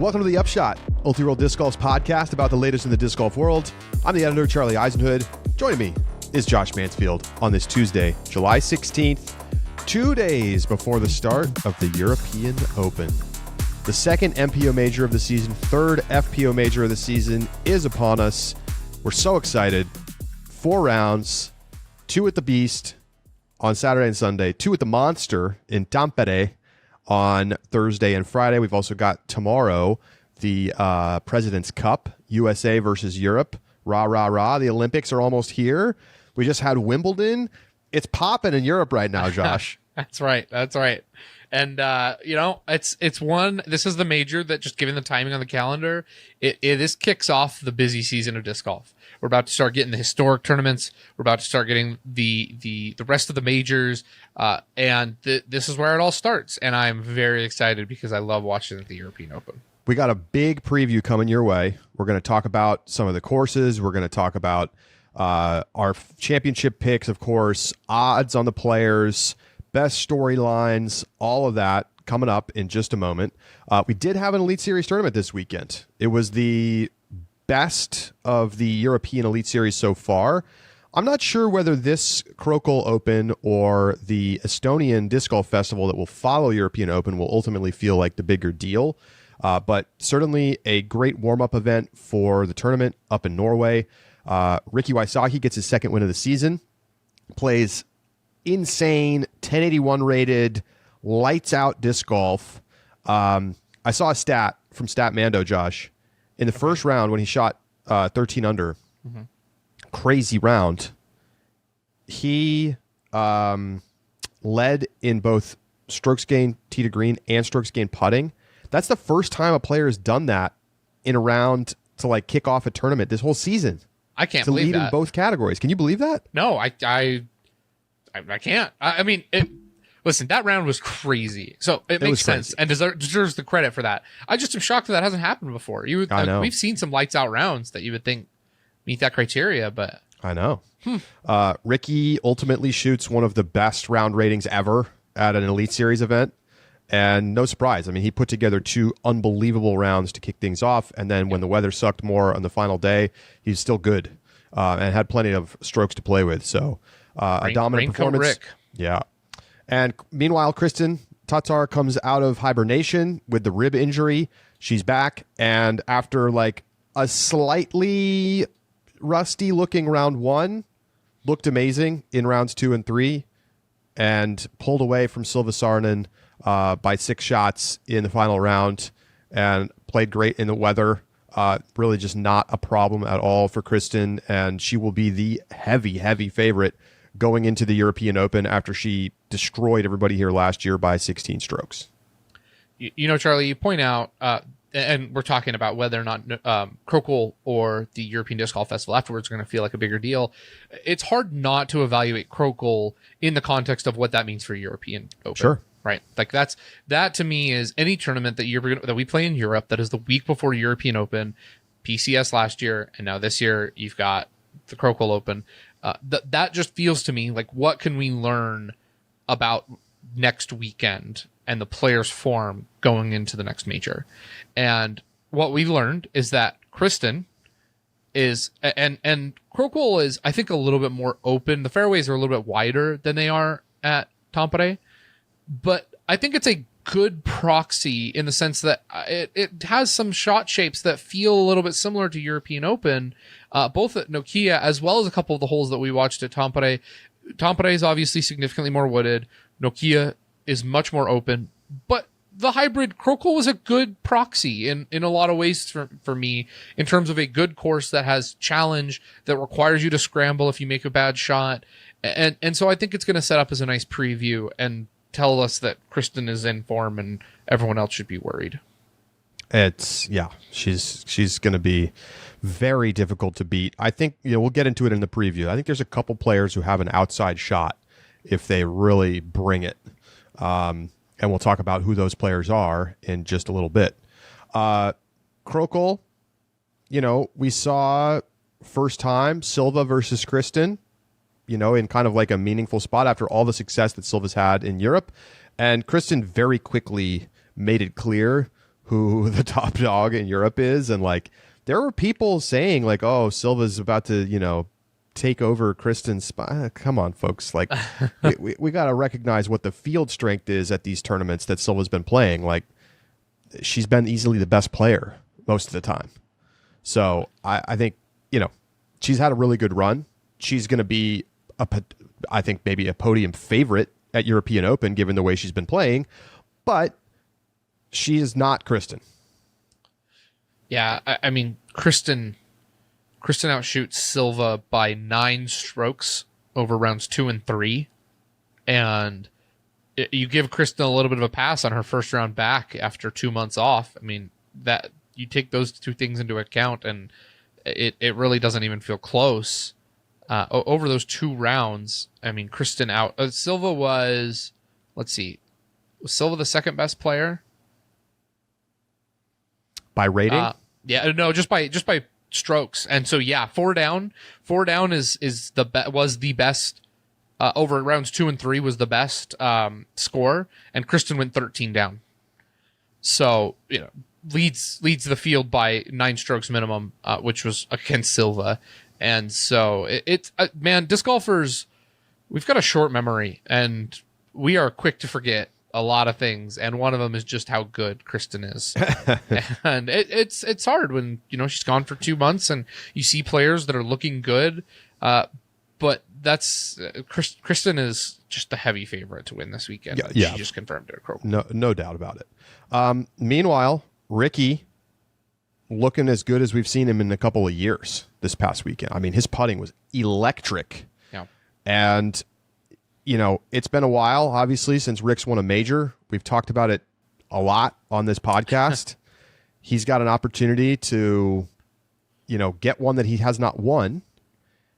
Welcome to the Upshot, Multi-World Disc Golf's podcast about the latest in the disc golf world. I'm the editor, Charlie Eisenhood. Joining me is Josh Mansfield on this Tuesday, July 16th, 2 days before the start of the European Open. The second MPO major of the season, third FPO major of the season is upon us. We're so excited. 4 rounds, 2 at the Beast on Saturday and Sunday, 2 at the Monster in Tampere on Thursday and Friday. We've also got tomorrow the President's Cup, USA versus Europe. Rah, rah, rah. The Olympics are almost here. We just had Wimbledon. It's popping in Europe right now, Josh. That's right. And, this is the major that, just given the timing on the calendar, this kicks off the busy season of disc golf. We're about to start getting the historic tournaments. We're about to start getting the rest of the majors. This is where it all starts. And I'm very excited because I love watching the European Open. We got a big preview coming your way. We're going to talk about some of the courses. We're going to talk about our championship picks, of course, odds on the players, best storylines, all of that coming up in just a moment. We did have an Elite Series tournament this weekend. It was the best of the European Elite Series so far. I'm not sure whether this Krokhol Open or the Estonian Disc Golf Festival that will follow European Open will ultimately feel like the bigger deal. But certainly a great warm-up event for the tournament up in Norway. Ricky Wysocki gets his second win of the season, plays insane 1081 rated lights out disc golf. I saw a stat from Statmando, Josh, in the first round when he shot 13 under. Crazy round. He led in both strokes gained tee to green and strokes gained putting. That's the first time a player has done that in a round to like kick off a tournament this whole season. I can't believe that. To lead in both categories. Can you believe that? No, I can't. Listen, that round was crazy. So it makes sense and deserves the credit for that. I just am shocked that hasn't happened before. I know. We've seen some lights out rounds that you would think meet that criteria, but I know. Ricky ultimately shoots one of the best round ratings ever at an Elite Series event. And no surprise. I mean, he put together 2 unbelievable rounds to kick things off. And then when the weather sucked more on the final day, he's still good and had plenty of strokes to play with. So a dominant performance. Rick. Yeah. And meanwhile, Kristen Tatar comes out of hibernation with the rib injury. She's back. And after like a slightly rusty looking round 1, looked amazing in rounds 2 and 3 and pulled away from Silva Saarinen by 6 shots in the final round and played great in the weather. Really just not a problem at all for Kristen. And she will be the heavy favorite going into the European Open after she destroyed everybody here last year by 16 strokes. You know, Charlie, you point out, and we're talking about whether or not Krokhol or the European Disc Golf Festival afterwards are going to feel like a bigger deal. It's hard not to evaluate Krokhol in the context of what that means for European Open. Sure. Right. Like that to me is any tournament that we play in Europe that is the week before European Open, PCS last year, and now this year you've got the Krokhol Open. That just feels to me like, what can we learn about next weekend and the players' form going into the next major? And what we learned is that Kristen is, and Krokhol is, I think, a little bit more open. The fairways are a little bit wider than they are at Tampere, but I think it's a good proxy in the sense that it has some shot shapes that feel a little bit similar to European Open, both at Nokia as well as a couple of the holes that we watched at Tampere. Tampere is obviously significantly more wooded. Nokia is much more open, but the hybrid Krokhol was a good proxy in a lot of ways for me in terms of a good course that has challenge, that requires you to scramble if you make a bad shot. And so I think it's going to set up as a nice preview and tell us that Kristen is in form and everyone else should be worried. She's going to be very difficult to beat. I think, we'll get into it in the preview. I think there's a couple players who have an outside shot if they really bring it. And we'll talk about who those players are in just a little bit. Krokhol, we saw first time Silva versus Kristen, in kind of like a meaningful spot after all the success that Silva's had in Europe. And Kristen very quickly made it clear who the top dog in Europe is. And like, there were people saying like, oh, Silva's about to, take over Kristen's spot. Come on, folks. Like, we got to recognize what the field strength is at these tournaments that Silva's been playing. Like, she's been easily the best player most of the time. So I think, she's had a really good run. She's going to be, I think, maybe a podium favorite at European Open, given the way she's been playing. But she is not Kristen. Yeah, I mean, Kristen outshoots Silva by 9 strokes over rounds 2 and 3. And you give Kristen a little bit of a pass on her first round back after 2 months off. I mean, that you take those two things into account, and it really doesn't even feel close. Over those 2 rounds, I mean, Kristen out. Silva was, let's see, was Silva the second best player? By rating? Yeah, no, just by strokes. And so yeah, 4 down was the best over rounds 2 and 3 was the best score, and Kristen went 13 down. So, leads the field by 9 strokes minimum, which was against Silva. And so it's man, disc golfers, we've got a short memory, and we are quick to forget a lot of things, and one of them is just how good Kristen is. And it's hard when she's gone for 2 months and you see players that are looking good, but that's Kristen is just the heavy favorite to win this weekend. Yeah. She just confirmed it at Krokhol. No doubt about it. Meanwhile, Ricky looking as good as we've seen him in a couple of years this past weekend. I mean, his putting was electric. Yeah, and it's been a while, obviously, since Rick's won a major. We've talked about it a lot on this podcast. He's got an opportunity to, get one that he has not won.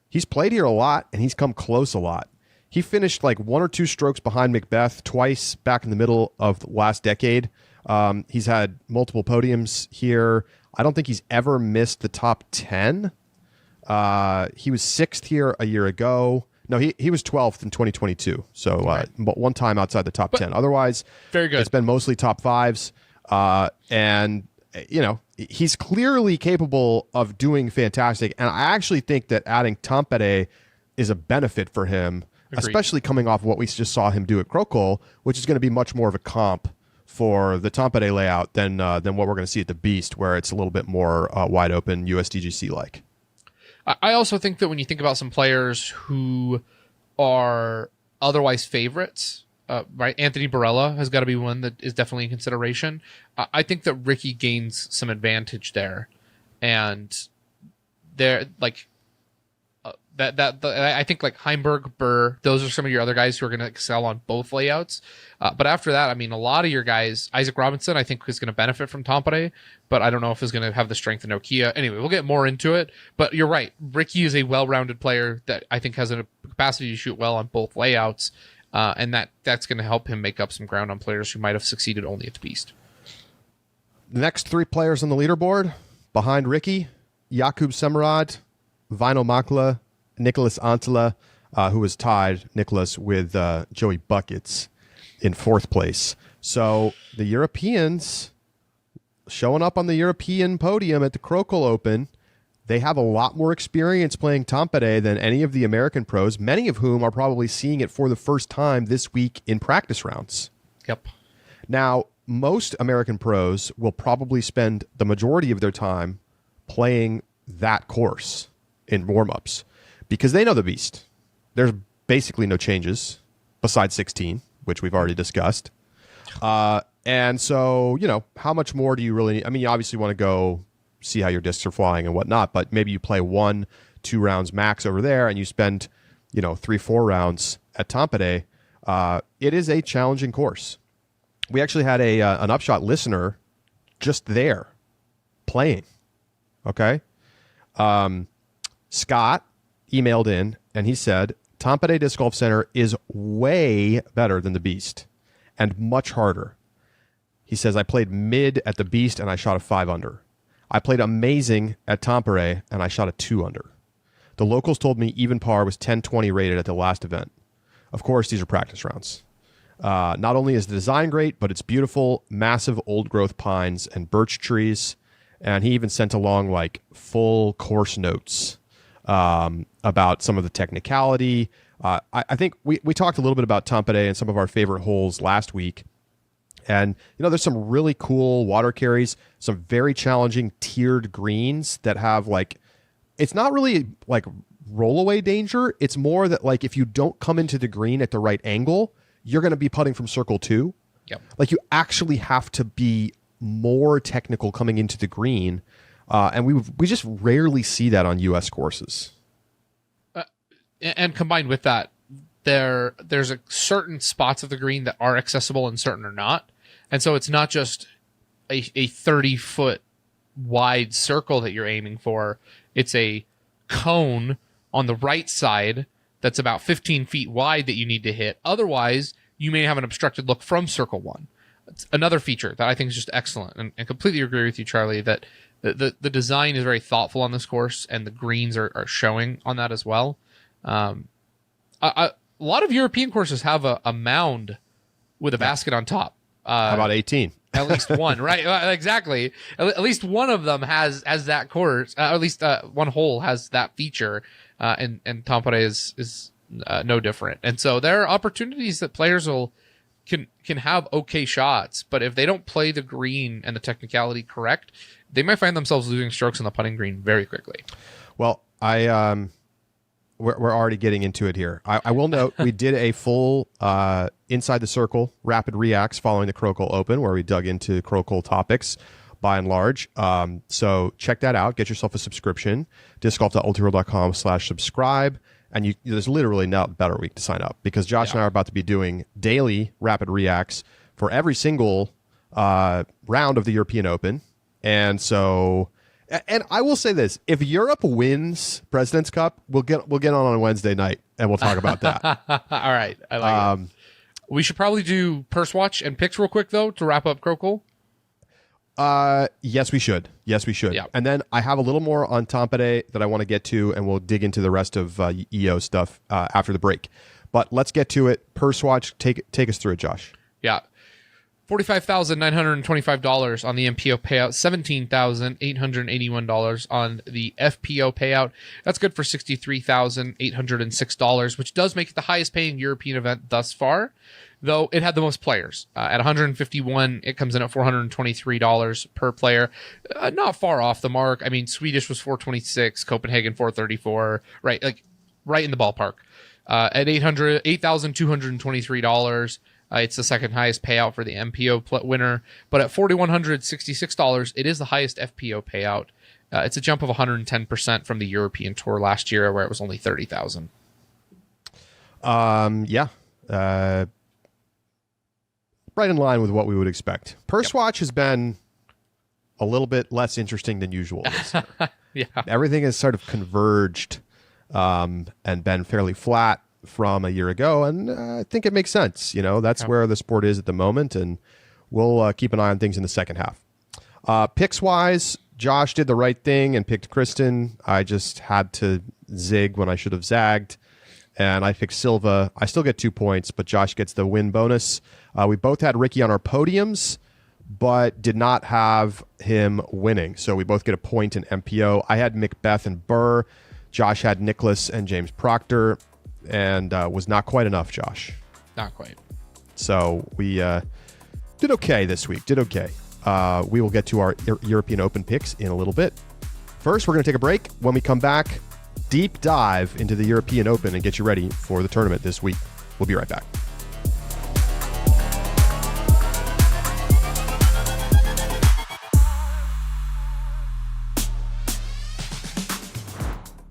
He's played here a lot, and he's come close a lot. He finished like 1 or 2 strokes behind Macbeth twice back in the middle of the last decade. He's had multiple podiums here. I don't think he's ever missed the top 10. He was 6th here a year ago. No, he was 12th in 2022. So but one time outside the top 10. Otherwise, very good. It's been mostly top 5s. And, he's clearly capable of doing fantastic. And I actually think that adding Tampere is a benefit for him, especially coming off of what we just saw him do at Krokhol, which is going to be much more of a comp for the Tampere layout than what we're going to see at the Beast, where it's a little bit more wide open USDGC-like. I also think that when you think about some players who are otherwise favorites, right? Anthony Barella has got to be one that is definitely in consideration. I think that Ricky gains some advantage there, and they're like I think like Heimberg, Burr, those are some of your other guys who are going to excel on both layouts. But after that, I mean, a lot of your guys, Isaac Robinson, I think is going to benefit from Tampere, but I don't know if he's going to have the strength of Nokia. Anyway, we'll get more into it. But you're right. Ricky is a well-rounded player that I think has a capacity to shoot well on both layouts. And that's going to help him make up some ground on players who might have succeeded only at the Beast. The next 3 players on the leaderboard behind Ricky, Jakub Semerad, Vino Makla, Nicholas Antela, who was tied, Nicholas, with Joey Buckets in 4th place. So the Europeans showing up on the European podium at the Krokhol Open, they have a lot more experience playing Tampere than any of the American pros, many of whom are probably seeing it for the first time this week in practice rounds. Yep. Now, most American pros will probably spend the majority of their time playing that course in warm-ups, because they know the Beast. There's basically no changes besides 16, which we've already discussed. And so, how much more do you really need? I mean, you obviously want to go see how your discs are flying and whatnot, but maybe you play 1-2 rounds max over there and you spend, 3-4 rounds at Tampere. It is a challenging course. We actually had an Upshot listener just there playing. Okay. Scott emailed in and he said, Tampere Disc Golf Center is way better than the Beast and much harder. He says, I played mid at the Beast and I shot a 5 under. I played amazing at Tampere and I shot a 2 under. The locals told me even par was 10-20 rated at the last event. Of course, these are practice rounds. Not only is the design great, but it's beautiful, massive old growth pines and birch trees. And he even sent along like full course notes about some of the technicality. I think we talked a little bit about Tampere and some of our favorite holes last week. And, there's some really cool water carries, some very challenging tiered greens that have like, it's not really like rollaway danger. It's more that like if you don't come into the green at the right angle, you're going to be putting from circle 2. Yep. Like you actually have to be more technical coming into the green. And we just rarely see that on U.S. courses. And combined with that, there's a certain spots of the green that are accessible and certain are not. And so it's not just a 30-foot wide circle that you're aiming for. It's a cone on the right side that's about 15 feet wide that you need to hit. Otherwise, you may have an obstructed look from circle 1. It's another feature that I think is just excellent. And completely agree with you, Charlie, that the design is very thoughtful on this course, and the greens are showing on that as well. A lot of European courses have a mound with a basket on top. How about 18? At least one, right? Exactly. At least one of them has that course. At least one hole has that feature, and Tampere is no different. And so there are opportunities that players can have okay shots, but if they don't play the green and the technicality correct, they might find themselves losing strokes on the putting green very quickly. Well, we're already getting into it here. I will note we did a full Inside the Circle rapid reacts following the Krokhol Open, where we dug into Krokhol topics by and large. So check that out. Get yourself a subscription. discgolf.ultiworld.com/subscribe. And there's literally not a better week to sign up, because Josh and I are about to be doing daily rapid reacts for every single round of the European Open. And so... And I will say this: if Europe wins President's Cup, we'll get on Wednesday night and we'll talk about that. All right, I like it. We should probably do Pursewatch and picks real quick though to wrap up Krokhol. Yes, we should. Yeah. And then I have a little more on Tampere that I want to get to, and we'll dig into the rest of EO stuff after the break. But let's get to it. Pursewatch, take us through it, Josh. Yeah. $45,925 on the MPO payout, $17,881 on the FPO payout. That's good for $63,806, which does make it the highest paying European event thus far, though it had the most players. At 151, it comes in at $423 per player. Not far off the mark. I mean, Swedish was $426, Copenhagen $434, right? Like right in the ballpark. At $8,223. It's the second highest payout for the MPO winner, but at $4,166, it is the highest FPO payout. It's a jump of 110% from the European Tour last year, where it was only $30,000. Yeah, right in line with what we would expect. Pursewatch has been a little bit less interesting than usual this year. Yeah, everything has sort of converged and been fairly flat from a year ago, and I think it makes sense. That's where the sport is at the moment, and we'll keep an eye on things in the second half. Picks wise, Josh did the right thing and picked Kristen. I just had to zig when I should have zagged, and I picked Silva. I still get 2 points, but Josh gets the win bonus. We both had Ricky on our podiums, but did not have him winning, so we both get a point in MPO. I had Macbeth and Burr. Josh had Nicholas and James Proctor, and was not quite enough, Josh. Not quite. So we did okay this week. We will get to our European Open picks in a little bit. First, we're going to take a break. When we come back, deep dive into the European Open and get you ready for the tournament this week. We'll be right back.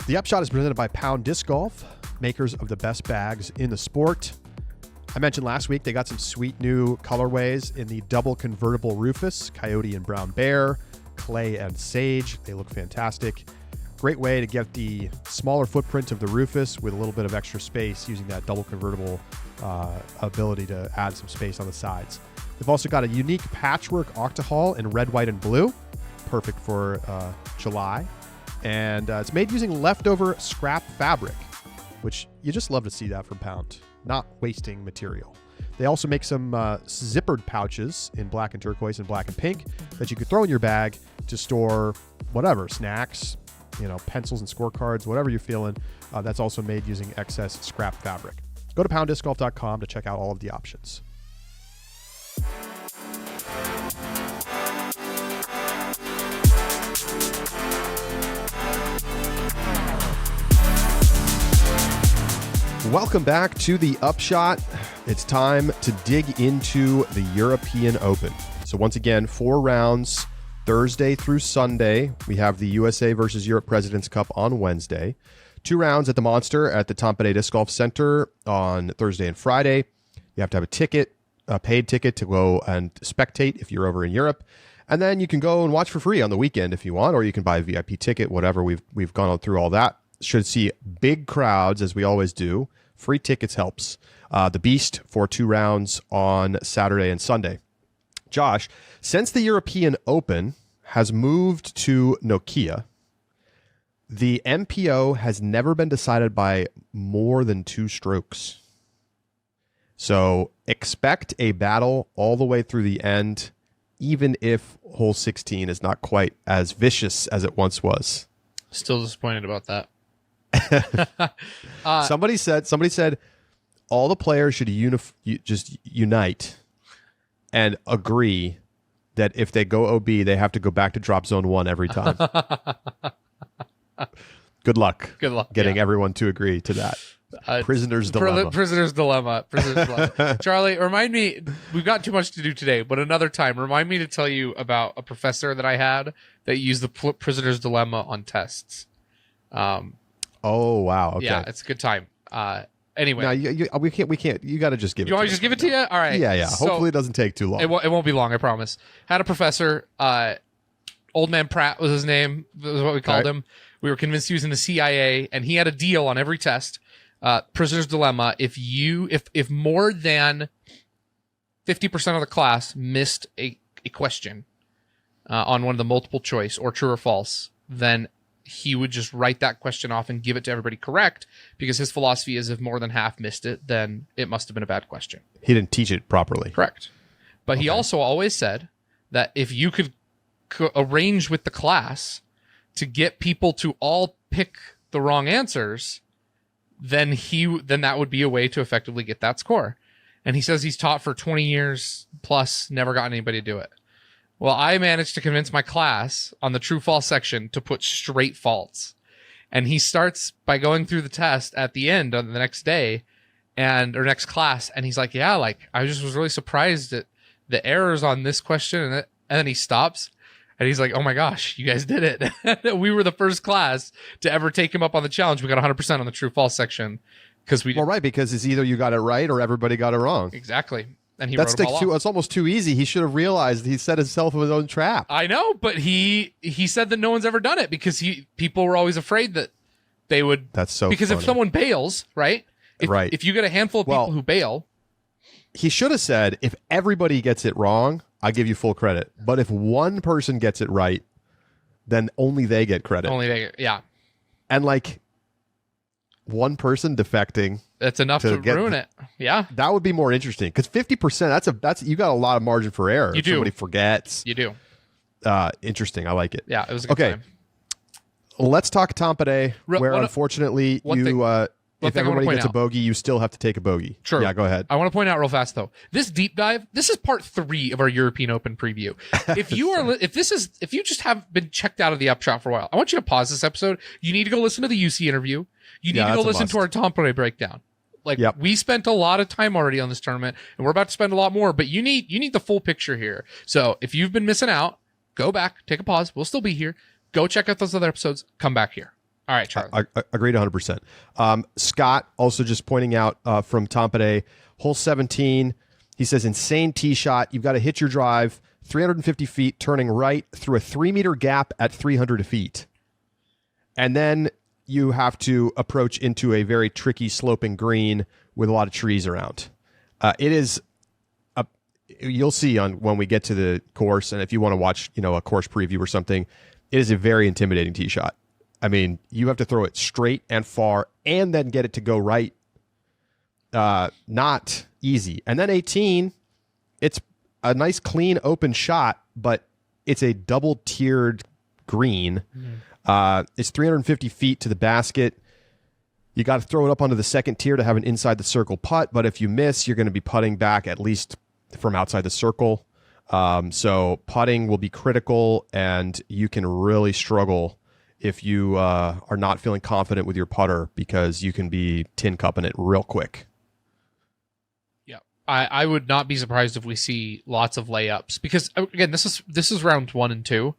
The Upshot is presented by Pound Disc Golf, makers of the best bags in the sport. I mentioned last week they got some sweet new colorways in the double convertible Rufus, Coyote and Brown Bear, Clay and Sage. They look fantastic. Great way to get the smaller footprint of the Rufus with a little bit of extra space using that double convertible ability to add some space on the sides. They've also got a unique patchwork octahole in red, white, and blue. Perfect for July. And it's made using leftover scrap fabric, which you just love to see that from Pound. Not wasting material. They also make some zippered pouches in black and turquoise and black and pink that you could throw in your bag to store whatever, snacks, pencils and scorecards, whatever you're feeling. That's also made using excess scrap fabric. Go to pounddiscgolf.com to check out all of the options. Welcome back to the Upshot. It's time to dig into the European Open. So once again, 4 rounds, Thursday through Sunday. We have the USA versus Europe President's Cup on Wednesday. 2 rounds at the Monster at the Tampere Disc Golf Center on Thursday and Friday. You have to have a paid ticket to go and spectate if you're over in Europe. And then you can go and watch for free on the weekend if you want, or you can buy a VIP ticket, whatever. We've gone through all that. Should see big crowds, as we always do. Free tickets helps. The Beast for 2 rounds on Saturday and Sunday. Josh, since the European Open has moved to Nokia, the MPO has never been decided by more than 2 strokes. So expect a battle all the way through the end, even if hole 16 is not quite as vicious as it once was. Still disappointed about that. Somebody said all the players should just unite and agree that if they go OB, they have to go back to drop zone 1 every time. Good luck getting everyone to agree to that. Prisoner's dilemma. Prisoner's dilemma. Charlie, remind me, we've got too much to do today, but another time, remind me to tell you about a professor that I had that used the prisoner's dilemma on tests. Oh, wow. Okay. Yeah, it's a good time. Anyway. No, we can't. You got to just give it to us. You want me to just give it to you? All right. Yeah. So, hopefully it doesn't take too long. It won't be long, I promise. Had a professor, Old Man Pratt was his name, was what we called him. We were convinced he was in the CIA, and he had a deal on every test. Prisoner's dilemma. If more than 50% of the class missed a question on one of the multiple choice or true or false, then he would just write that question off and give it to everybody correct, because his philosophy is if more than half missed it, then it must have been a bad question. He didn't teach it properly. Correct. But he also always said that if you could arrange with the class to get people to all pick the wrong answers, then that would be a way to effectively get that score. And he says he's taught for 20 years plus, never gotten anybody to do it. Well, I managed to convince my class on the true false section to put straight false. And he starts by going through the test at the end on the next day or next class. And he's like, yeah, I just was really surprised at the errors on this question. And then he stops and he's like, oh my gosh, you guys did it. We were the first class to ever take him up on the challenge. We got 100% on the true false section. Because it's either you got it right or everybody got it wrong. Exactly. And he wrote them all off. It's almost too easy. He should have realized he set himself in his own trap. I know, but he said that no one's ever done it because people were always afraid that they would. That's so because funny. If someone bails, right? If you get a handful of people who bail, he should have said, if everybody gets it wrong, I give you full credit. But if one person gets it right, then only they get credit. Yeah. And one person defecting. That's enough to ruin it. Yeah. That would be more interesting, because 50%, that's you got a lot of margin for error. You do. Somebody forgets. You do. Interesting. I like it. Yeah, it was a good time. Let's talk Tampere, where unfortunately if everybody gets a bogey, you still have to take a bogey. True. Yeah, go ahead. I want to point out real fast though, this deep dive, this is part 3 of our European Open preview. If you just have been checked out of the Upshot for a while, I want you to pause this episode. You need to go listen to the UC interview. You need to go listen to our Tampere breakdown. We spent a lot of time already on this tournament, and we're about to spend a lot more, but you need the full picture here. So if you've been missing out, go back, take a pause. We'll still be here. Go check out those other episodes. Come back here. All right, Charlie. I agreed 100%. Scott also just pointing out from Tampere, hole 17, he says, insane tee shot. You've got to hit your drive 350 feet, turning right through a 3-meter gap at 300 feet. And then you have to approach into a very tricky sloping green with a lot of trees around. It is you'll see when we get to the course, and if you want to watch, a course preview or something, it is a very intimidating tee shot. I mean, you have to throw it straight and far and then get it to go right. not easy. And then 18, it's a nice clean open shot, but it's a double tiered green. It's 350 feet to the basket. You got to throw it up onto the second tier to have an inside the circle putt, but if you miss, you're going to be putting back at least from outside the circle. So putting will be critical, and you can really struggle if you are not feeling confident with your putter, because you can be tin cupping it real quick. Yeah, I would not be surprised if we see lots of layups, because again, this is round 1 and 2.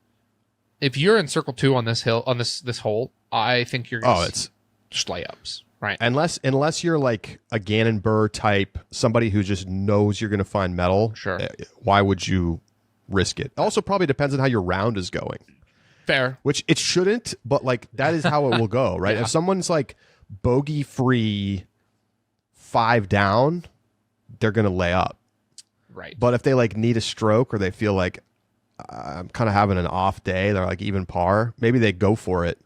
If you're in circle 2 on this hill, on this hole, I think you're going to just layups, right? Unless you're like a Gannon Burr type, somebody who just knows you're going to find metal. Sure. Why would you risk it? Also, probably depends on how your round is going. Fair. Which it shouldn't, but like that is how it will go, right? Yeah. If someone's like bogey free 5 down, they're going to lay up. Right. But if they like need a stroke, or they feel like I'm kind of having an off day, they're like even par, maybe they go for it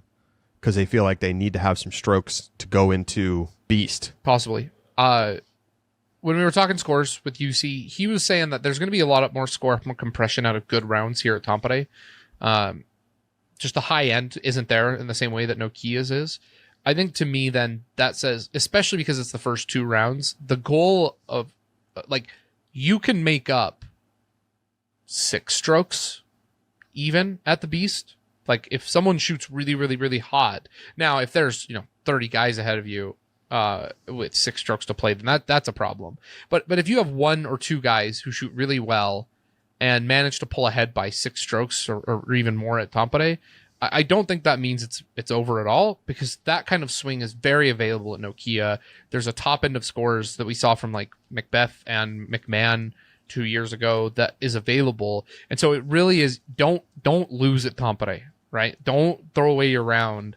because they feel like they need to have some strokes to go into beast. Possibly. When we were talking scores with UC, he was saying that there's going to be a lot more score, more compression out of good rounds here at Tampere. Just the high end isn't there in the same way that Nokia's is. I think to me, then that says, especially because it's the first 2 rounds, the goal of like you can make up 6 strokes even at the beast. Like if someone shoots really, really, really hot. Now, if there's 30 guys ahead of you with 6 strokes to play, then that's a problem. But if you have 1 or 2 guys who shoot really well and manage to pull ahead by 6 strokes or even more at Tampere, I don't think that means it's over at all, because that kind of swing is very available at Nokia. There's a top end of scores that we saw from like Macbeth and McMahon 2 years ago that is available. And so it really is, don't lose at Tampere, right? Don't throw away your round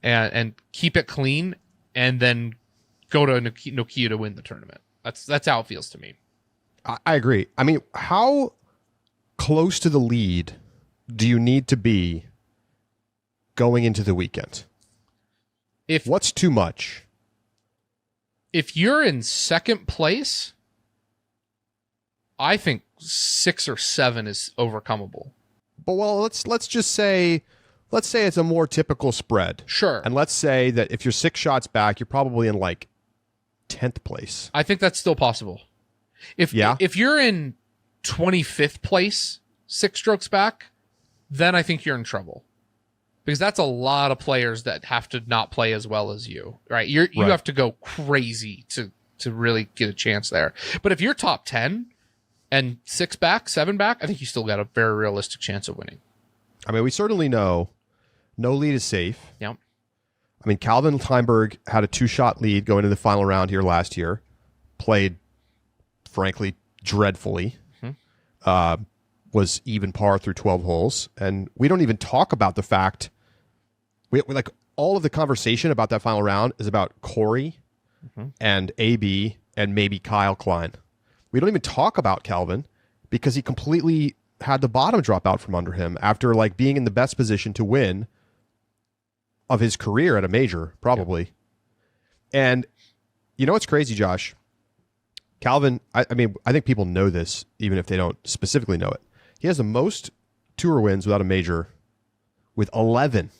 and keep it clean and then go to Nokia to win the tournament. That's how it feels to me. I agree. I mean, how close to the lead do you need to be going into the weekend? What's too much? If you're in second place, I think 6 or 7 is overcomable. But let's just say, it's a more typical spread. Sure. And let's say that if you're 6 shots back, you're probably in like 10th place. I think that's still possible. If you're in 25th place, 6 strokes back, then I think you're in trouble. Because that's a lot of players that have to not play as well as you, right? You have to go crazy to really get a chance there. But if you're top 10 and 6 back, 7 back, I think you still got a very realistic chance of winning. I mean, we certainly know no lead is safe. Yeah. I mean, Calvin Heimberg had a 2-shot lead going into the final round here last year. Played, frankly, dreadfully. Mm-hmm. Was even par through 12 holes. And we don't even talk about the fact, we like all of the conversation about that final round is about Corey and AB and maybe Kyle Klein. We don't even talk about Calvin because he completely had the bottom drop out from under him after like being in the best position to win of his career at a major, probably. Yeah. And you know what's crazy, Josh? Calvin, I mean, I think people know this, even if they don't specifically know it. He has the most tour wins without a major with 11.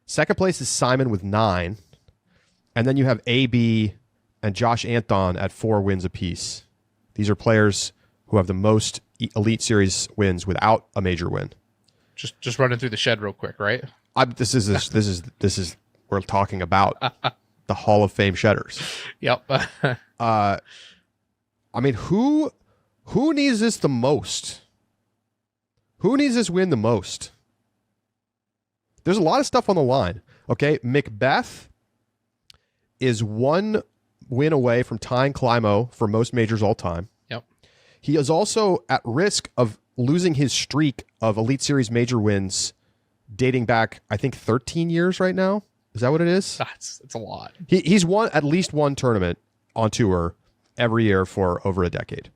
Second place is Simon with 9. And then you have AB and Josh Anton at 4 wins apiece. These are players who have the most Elite Series wins without a major win. Just running through the shed real quick, right? This is we're talking about the Hall of Fame shedders. Yep. I mean, who needs this the most? Who needs this win the most? There's a lot of stuff on the line. Okay, Macbeth is 1 win away from tying Climo for most majors all time. Yep. He is also at risk of losing his streak of Elite Series major wins dating back, I think, 13 years right now. Is that what it is? That's a lot. He's won at least 1 tournament on tour every year for over a decade.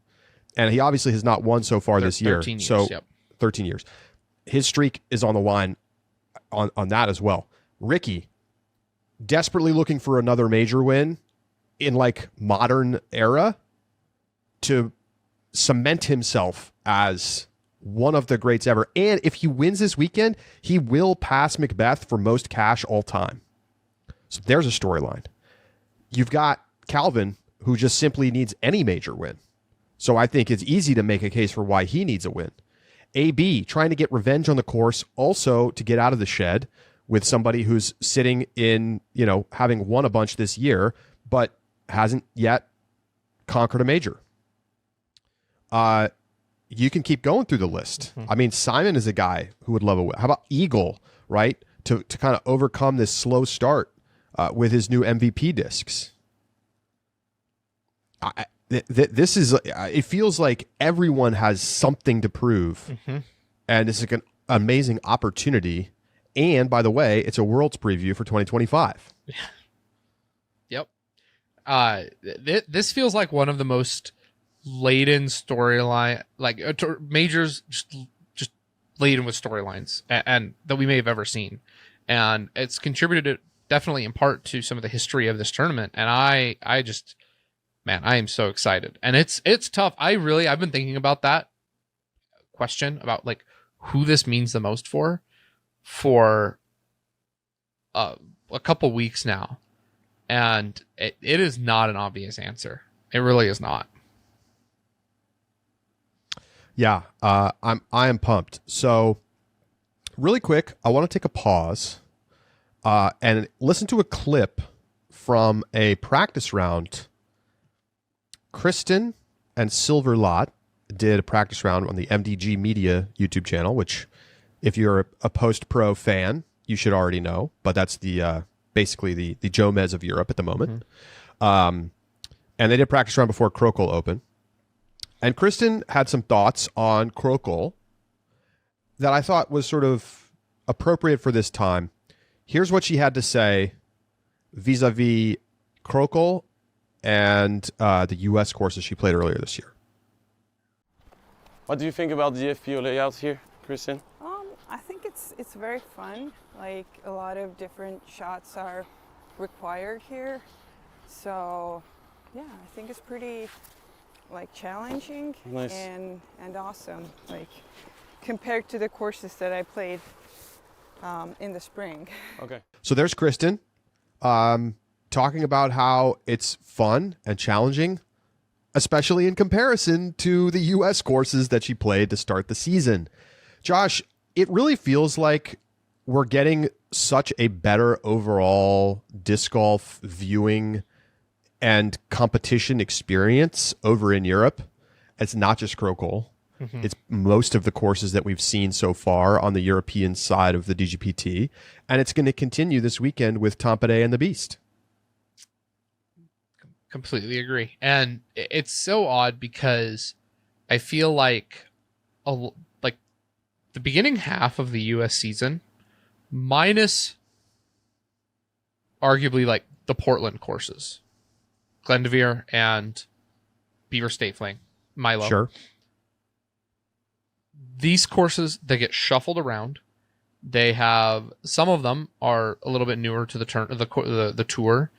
And he obviously has not won so far this year. 13 years, so yep. 13 years. His streak is on the line on that as well. Ricky, desperately looking for another major win, in like modern era to cement himself as one of the greats ever. And if he wins this weekend, he will pass Macbeth for most cash all time. So there's a storyline. You've got Calvin, who just simply needs any major win. So I think it's easy to make a case for why he needs a win. AB trying to get revenge on the course, also to get out of the shed with somebody who's sitting in, having won a bunch this year, but hasn't yet conquered a major. You can keep going through the list. I mean, Simon is a guy who would love a win. How about Eagle, right? To kind of overcome this slow start with his new MVP discs. This is, it feels like everyone has something to prove. And it's like an amazing opportunity. And by the way, it's a Worlds preview for 2025. Yep. This feels like one of the most laden storyline, like majors just laden with storylines and that we may have ever seen. And it's contributed definitely in part to some of the history of this tournament. And I am so excited. And it's tough. I've been thinking about that question about like who this means the most for a couple weeks now. And it is not an obvious answer. It really is not. Yeah, I am pumped. So really quick, I want to take a pause and listen to a clip from a practice round. Kristen and Silver Lot did a practice round on the MDG Media YouTube channel, which if you're a post-pro fan, you should already know, but that's the basically the Joe Mez of Europe at the moment. And they did a practice round before Krokhol Open. And Kristen had some thoughts on Krokhol that I thought was sort of appropriate for this time. Here's what she had to say vis-a-vis Krokhol and the U.S. courses she played earlier this year. What do you think about the FPO layout here, Kristen? I think it's very fun. Like a lot of different shots are required here. So yeah, I think it's pretty like challenging and awesome. Like compared to the courses that I played in the spring. Okay. So there's Kristen talking about how it's fun and challenging, especially in comparison to the U.S. courses that she played to start the season. Josh, it really feels like we're getting such a better overall disc golf viewing and competition experience over in Europe. It's not just Krokhol. It's most of the courses that we've seen so far on the European side of the DGPT. And it's going to continue this weekend with Tampere and the Beast. Completely agree. And it's so odd because I feel like the beginning half of the US season, minus arguably like the Portland courses, Glendoveer and Beaver State Fling, Milo. Sure. These courses, they get shuffled around. They have, some of them are a little bit newer to the tour.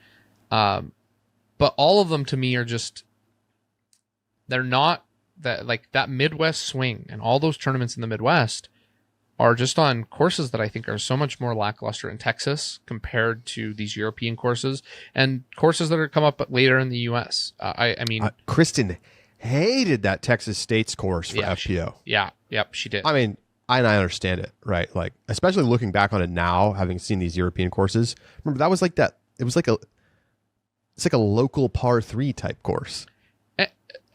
But all of them to me are just, they're not that Midwest swing, and all those tournaments in the Midwest are just on courses that I think are so much more lackluster in Texas compared to these European courses and courses that are come up later in the US. I mean, Kristen hated that Texas State's course for FPO. She did. I mean, I understand it, right? Like, especially looking back on it now, having seen these European courses. Remember, that was like that. It was like it's like a local par 3 type course.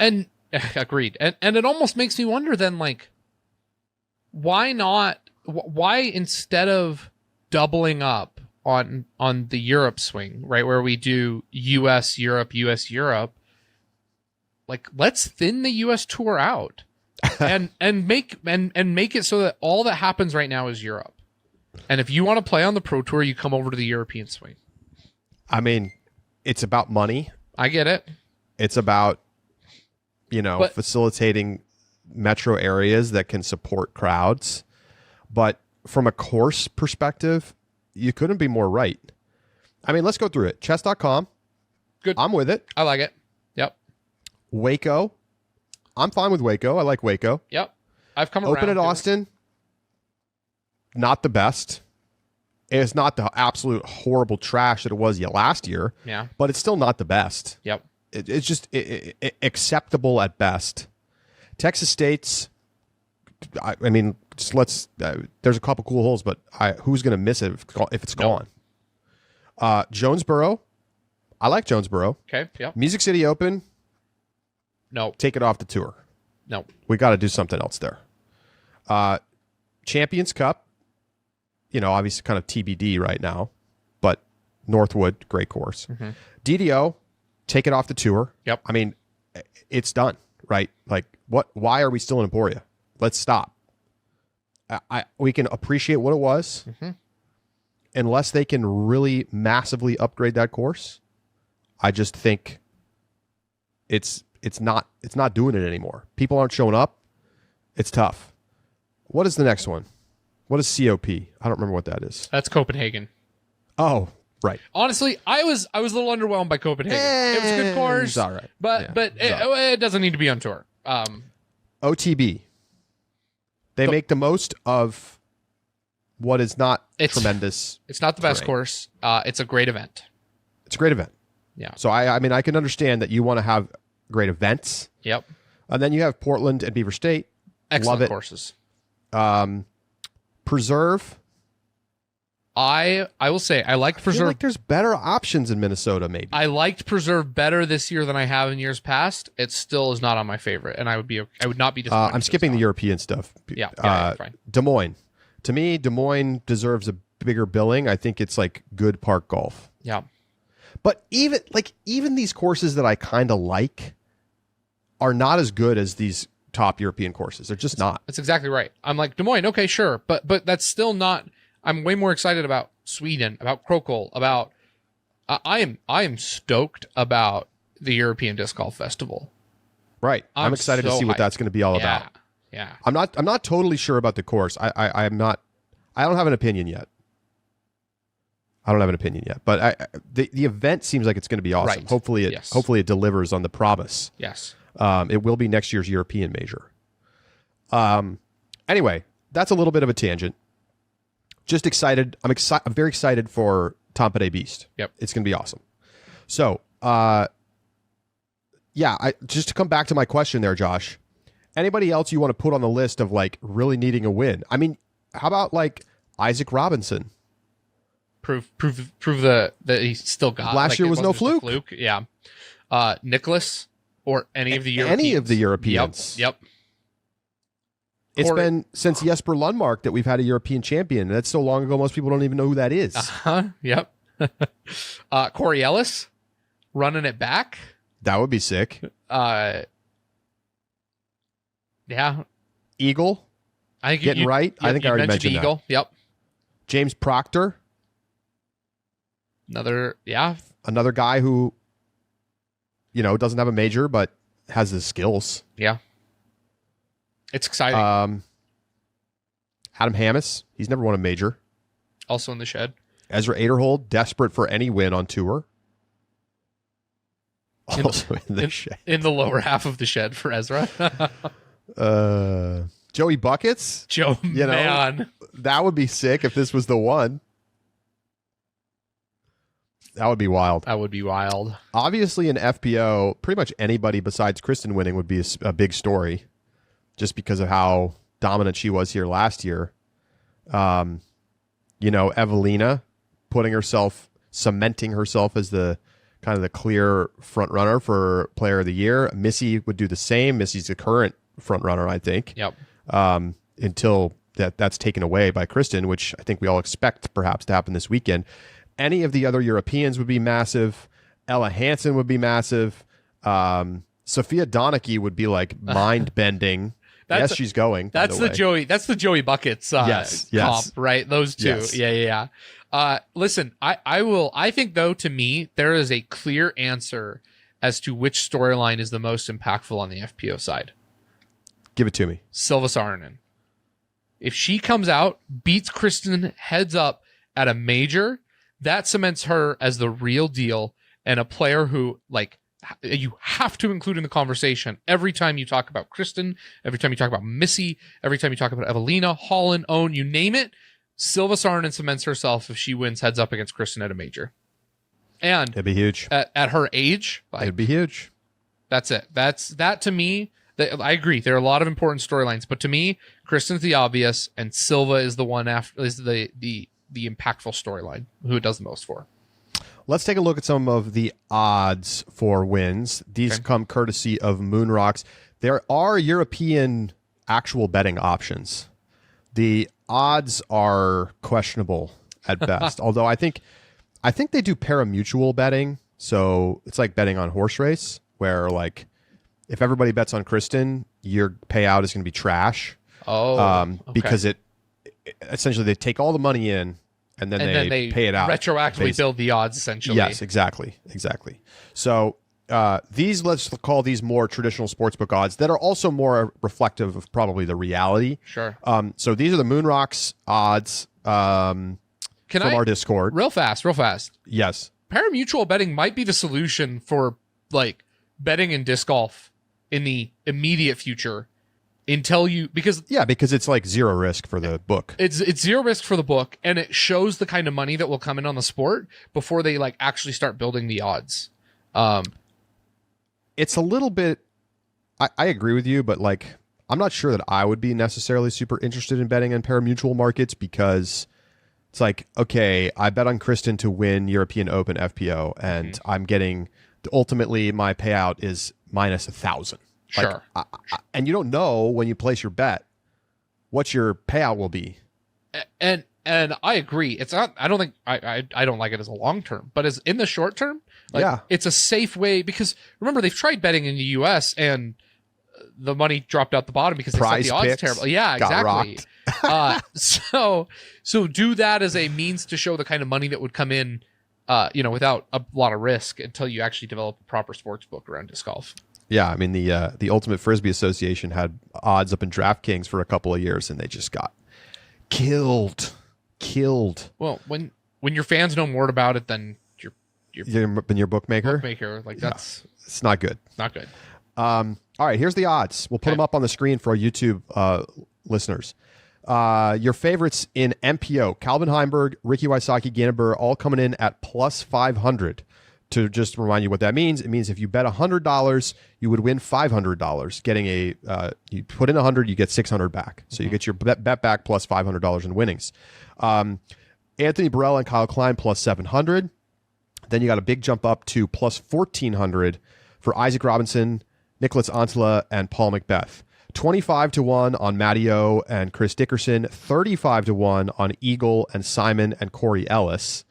And agreed. And it almost makes me wonder then, like, why not? Why instead of doubling up on the Europe swing, right, where we do US Europe, like, let's thin the US tour out and make it so that all that happens right now is Europe. And if you want to play on the Pro Tour, you come over to the European swing. I mean, it's about money. I get it. It's about, facilitating metro areas that can support crowds. But from a course perspective, you couldn't be more right. I mean, let's go through it. Chess.com Good. I'm with it. I like it. Yep. Waco. I'm fine with Waco. I like Waco. Yep. I've come around. Open at to it. Austin. Not the best. It's not the absolute horrible trash that it was last year. Yeah. But it's still not the best. Yep. It's just acceptable at best. Texas State's, I mean, just let's. There's a couple cool holes, but who's going to miss it if it's gone? Jonesboro, I like Jonesboro. Okay. Yep. Music City Open, No. take it off the tour. No. We got to do something else there. Champions Cup, obviously kind of TBD right now, but Northwood, great course. DDO, take it off the tour. Yep. I mean, it's done, right? Like, what? Why are we still in Emporia? Let's stop. We can appreciate what it was, unless they can really massively upgrade that course. I just think it's not doing it anymore. People aren't showing up. It's tough. What is the next one? What is COP? I don't remember what that is. That's Copenhagen. Oh, right. Honestly, I was a little underwhelmed by Copenhagen. It was a good course. It's all right. But Yeah, but it's all right. it doesn't need to be on tour. OTB. They make the most of what is not tremendous. It's not the best terrain. course. It's a great event. It's a great event. Yeah. So I mean, I can understand that you want to have great events. Yep. And then you have Portland and Beaver State. Excellent Love it. courses. Preserve. I will say I liked I feel Preserve. like there's better options in Minnesota, maybe. I liked Preserve better this year than I have in years past. It still is not on my favorite, and I would not be disappointed. I'm if skipping it's the gone. European stuff. Yeah, fine. Des Moines. To me, Des Moines deserves a bigger billing. I think it's like good park golf. Yeah. But even these courses that I kind of like are not as good as these top European courses. They're just not. That's exactly right. I'm like Des Moines, okay, sure, but that's still not. I'm way more excited about Sweden, about Krokhol, about. I am stoked about the European Disc Golf Festival. Right. I'm excited to so see what hyped. that's going to be all about. Yeah. I'm not totally sure about the course. I'm not. I don't have an opinion yet. But the event seems like it's going to be awesome. Right. Hopefully it delivers on the promise. Yes. It will be next year's European major. Anyway, that's a little bit of a tangent. Just excited. I'm very excited for Tampere Beast. Yep. It's going to be awesome. So, just to come back to my question there, Josh, anybody else you want to put on the list of like really needing a win? I mean, how about like Isaac Robinson? Prove that he still got. Last year it was no wasn't just a fluke. Yeah. Nicholas or any of the Europeans. Any of the Europeans. Yep. It's been since Jesper Lundmark that we've had a European champion. That's so long ago, most people don't even know who that is. Yep. Corey Ellis running it back. That would be sick. Yeah. Eagle. I think Getting right. I think I already mentioned Eagle. that. Yep. James Proctor. Another guy who, doesn't have a major, but has the skills. Yeah. It's exciting. Adam Hammis. He's never won a major. Also in the shed. Ezra Aderhold, desperate for any win on tour. Also in the shed. In the lower half of the shed for Ezra. Joey Buckets. Joe, man. That would be sick if this was the one. That would be wild. Obviously, in FPO, pretty much anybody besides Kristen winning would be a big story, just because of how dominant she was here last year. Evelina cementing herself as the kind of the clear front runner for Player of the Year. Missy would do the same. Missy's the current front runner, I think. Yep. Until that's taken away by Kristen, which I think we all expect perhaps to happen this weekend. Any of the other Europeans would be massive. Ella Hansen would be massive. Sophia Donachie would be like mind bending. Yes, she's going. That's the Joey. That's the Joey Buckets comp, right? Those two. Yes. Yeah. Listen, I think though, to me, there is a clear answer as to which storyline is the most impactful on the FPO side. Give it to me. Silva Saarinen. If she comes out, beats Kristen heads up at a major, that cements her as the real deal and a player who like you have to include in the conversation every time you talk about Kristen, every time you talk about Missy, every time you talk about Evelina, Holland, Owen, you name it. Silva Saarinen cements herself if she wins heads up against Kristen at a major. And It'd be huge. At her age, like, It'd be huge. that's it. That to me, I agree. There are a lot of important storylines, but to me, Kristen's the obvious, and Silva is the one after is the impactful storyline who it does the most for. Let's take a look at some of the odds for wins. These come courtesy of Moonrocks. There are European actual betting options. The odds are questionable at best, although I think they do pari-mutuel betting. So it's like betting on horse race, where like if everybody bets on Kristen, your payout is going to be trash. Okay. Because it essentially they take all the money in and then they pay it out. Retroactively build the odds, essentially. Yes, exactly. So let's call these more traditional sportsbook odds that are also more reflective of probably the reality. Sure. So these are the Moonrocks odds from our Discord. Real fast. Yes. Pari-mutuel betting might be the solution for like betting in disc golf in the immediate future because it's like zero risk for the book. It's zero risk for the book, and it shows the kind of money that will come in on the sport before they like actually start building the odds. It's a little bit, I agree with you, but like, I'm not sure that I would be necessarily super interested in betting in pari-mutuel markets, because it's like, okay, I bet on Kristen to win European Open FPO, and I'm getting, ultimately my payout is minus 1,000. Sure. Like, and you don't know when you place your bet what your payout will be. And I agree. It's not. I don't think I don't like it as a long term, but as in the short term, like, it's a safe way, because remember they've tried betting in the U.S. and the money dropped out the bottom because they set the odds terrible. Yeah, exactly. So do that as a means to show the kind of money that would come in, without a lot of risk until you actually develop a proper sports book around disc golf. Yeah, I mean the Ultimate Frisbee Association had odds up in DraftKings for a couple of years, and they just got killed. Well, when your fans know more about it than your bookmaker, like that's it's not good. Not good. All right, here's the odds. We'll put them up on the screen for our YouTube listeners. Your favorites in MPO: Calvin Heimberg, Ricky Wysocki, Gannon, all coming in at plus 500. To just remind you what that means, it means if you bet $100, you would win $500. Getting you put in 100, you get 600 back. So you get your bet back plus $500 in winnings. Anthony Burrell and Kyle Klein plus 700. Then you got a big jump up to plus 1,400 for Isaac Robinson, Nicholas Antela, and Paul Macbeth. 25-1 on Matteo and Chris Dickerson. 35-1 on Eagle and Simon and Corey Ellis.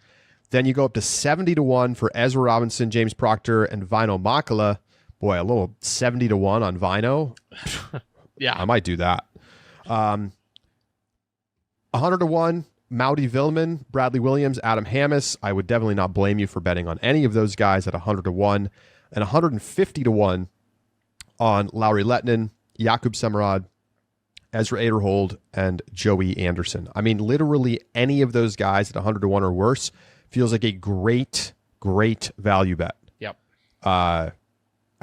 Then you go up to 70-1 for Ezra Robinson, James Proctor, and Vino Makala. Boy, a little 70-1 on Vino. Yeah, I might do that. 100-1, Maudie Villeman, Bradley Williams, Adam Hammis. I would definitely not blame you for betting on any of those guys at 100-1. And 150-1 on Lowry Lettinen, Jakub Semerad, Ezra Aderhold, and Joey Anderson. I mean, literally any of those guys at 100-1 or worse feels like a great value bet. Yep. I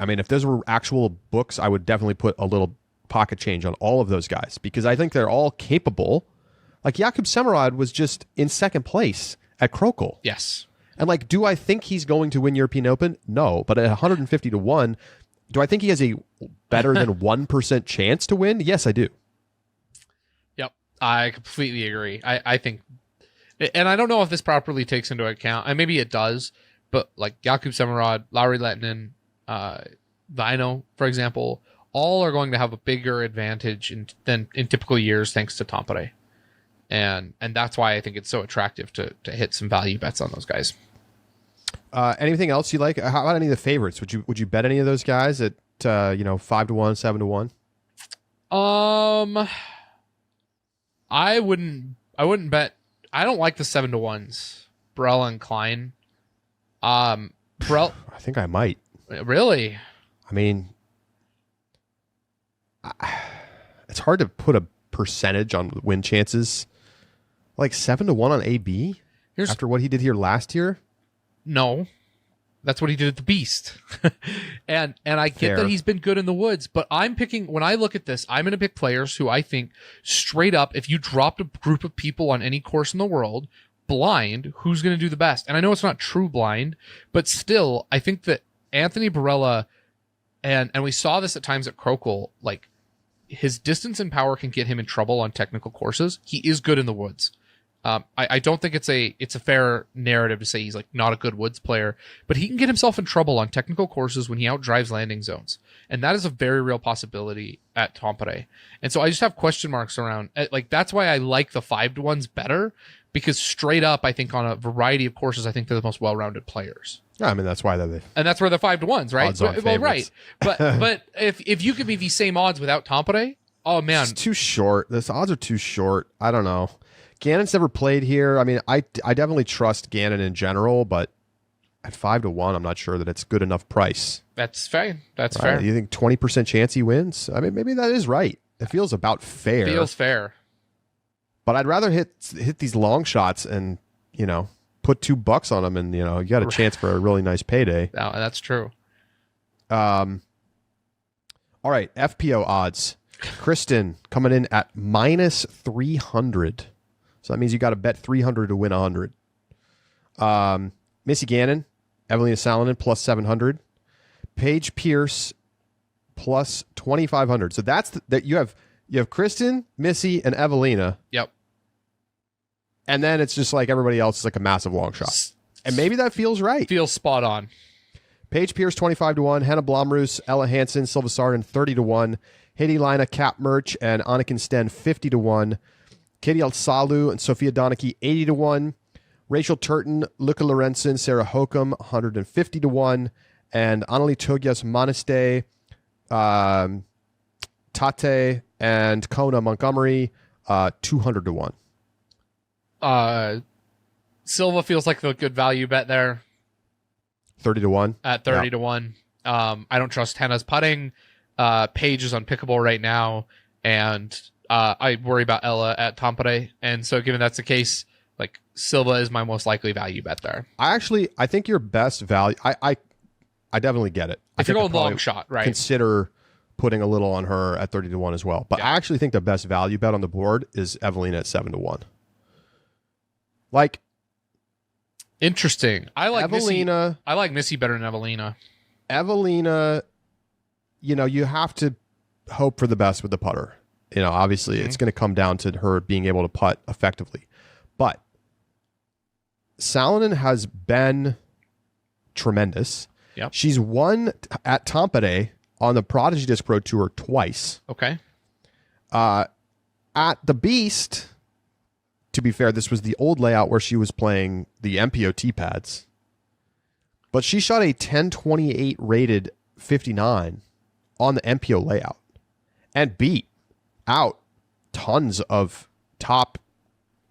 mean, if those were actual books, I would definitely put a little pocket change on all of those guys, because I think they're all capable. Like Jakub Semerad was just in second place at Krokhol. Yes. And like, do I think he's going to win European Open? No. But at 150-1, do I think he has a better than 1% chance to win? Yes, I do. Yep. I completely agree. I think, and I don't know if this properly takes into account, and maybe it does, but like Jakub Semerad, Lowry Lettinen, Vino, for example, all are going to have a bigger advantage than in typical years thanks to Tampere. And that's why I think it's so attractive to hit some value bets on those guys. Anything else you like? How about any of the favorites? Would you bet any of those guys at 5-1, 7-1? I wouldn't bet. I don't like the 7-1s. Burrell and Klein. Burrell. I think I might. Really? I mean, it's hard to put a percentage on win chances. Like 7-1 on AB after what he did here last year. No. That's what he did at the Beast. and I get Fair. that he's been good in the woods, but when I look at this, I'm going to pick players who I think straight up, if you dropped a group of people on any course in the world, blind, who's going to do the best? And I know it's not true blind, but still, I think that Anthony Barella, and we saw this at times at Krokhol, like his distance and power can get him in trouble on technical courses. He is good in the woods. I don't think it's a fair narrative to say he's like not a good woods player, but he can get himself in trouble on technical courses when he outdrives landing zones, and that is a very real possibility at Tampere. And so I just have question marks around like that's why I like the 5-to-1s better, because straight up I think on a variety of courses I think they're the most well-rounded players. Yeah, I mean that's why they're and that's where they're 5-to-1s, right? Odds-on Well, favorites. right, but if you give me these same odds without Tampere, oh man, It's too short. The odds are too short. I don't know. Gannon's never played here. I mean, I definitely trust Gannon in general, but at 5-to-1, I'm not sure that it's good enough price. that's fair. That's Right? fair. You think 20% chance he wins? I mean, maybe that is right. It feels about fair. Feels fair. But I'd rather hit these long shots and, put $2 on them and, you got a chance for a really nice payday. No, that's true. All right, FPO odds. Kristen coming in at -300. So that means you got to bet 300 to win 100. Missy Gannon, Evelina Salonen +700. Paige Pierce +2,500. So that's that you have Kristen, Missy, and Evelina. Yep. And then it's just like everybody else is like a massive long shot. And maybe that feels right. Feels spot on. Paige Pierce 25-1, Hannah Blomroos, Ella Hansen, Silva Sarden 30-1, Hedy Lina, Cap Merch, and Anniken Sten 50-1, Katie Alsalu and Sophia Donachie 80-1, Rachel Turton, Luca Lorenzen, Sarah Hokum 150-1, and Annalie Togias Moneste, Tate, and Kona Montgomery 200-1. Silva feels like the good value bet there 30-1 at 30-1. I don't trust Hannah's putting. Paige is unpickable right now, and I worry about Ella at Tampere. And so given that's the case, like Silva is my most likely value bet there. I think your best value. I definitely get it. If you're going long shot, right? Consider putting a little on her at 30-1 as well. But I actually think the best value bet on the board is Evelina at 7-1. Like, interesting. I like Evelina. Missy. I like Missy better than Evelina. Evelina, you have to hope for the best with the putter. Obviously it's going to come down to her being able to putt effectively. But Salonen has been tremendous. Yep. She's won at Tampere on the Prodigy Disc Pro Tour twice. Okay. At the Beast, to be fair, this was the old layout where she was playing the MPO pads. But she shot a 1028 rated 59 on the MPO layout and beat out tons of top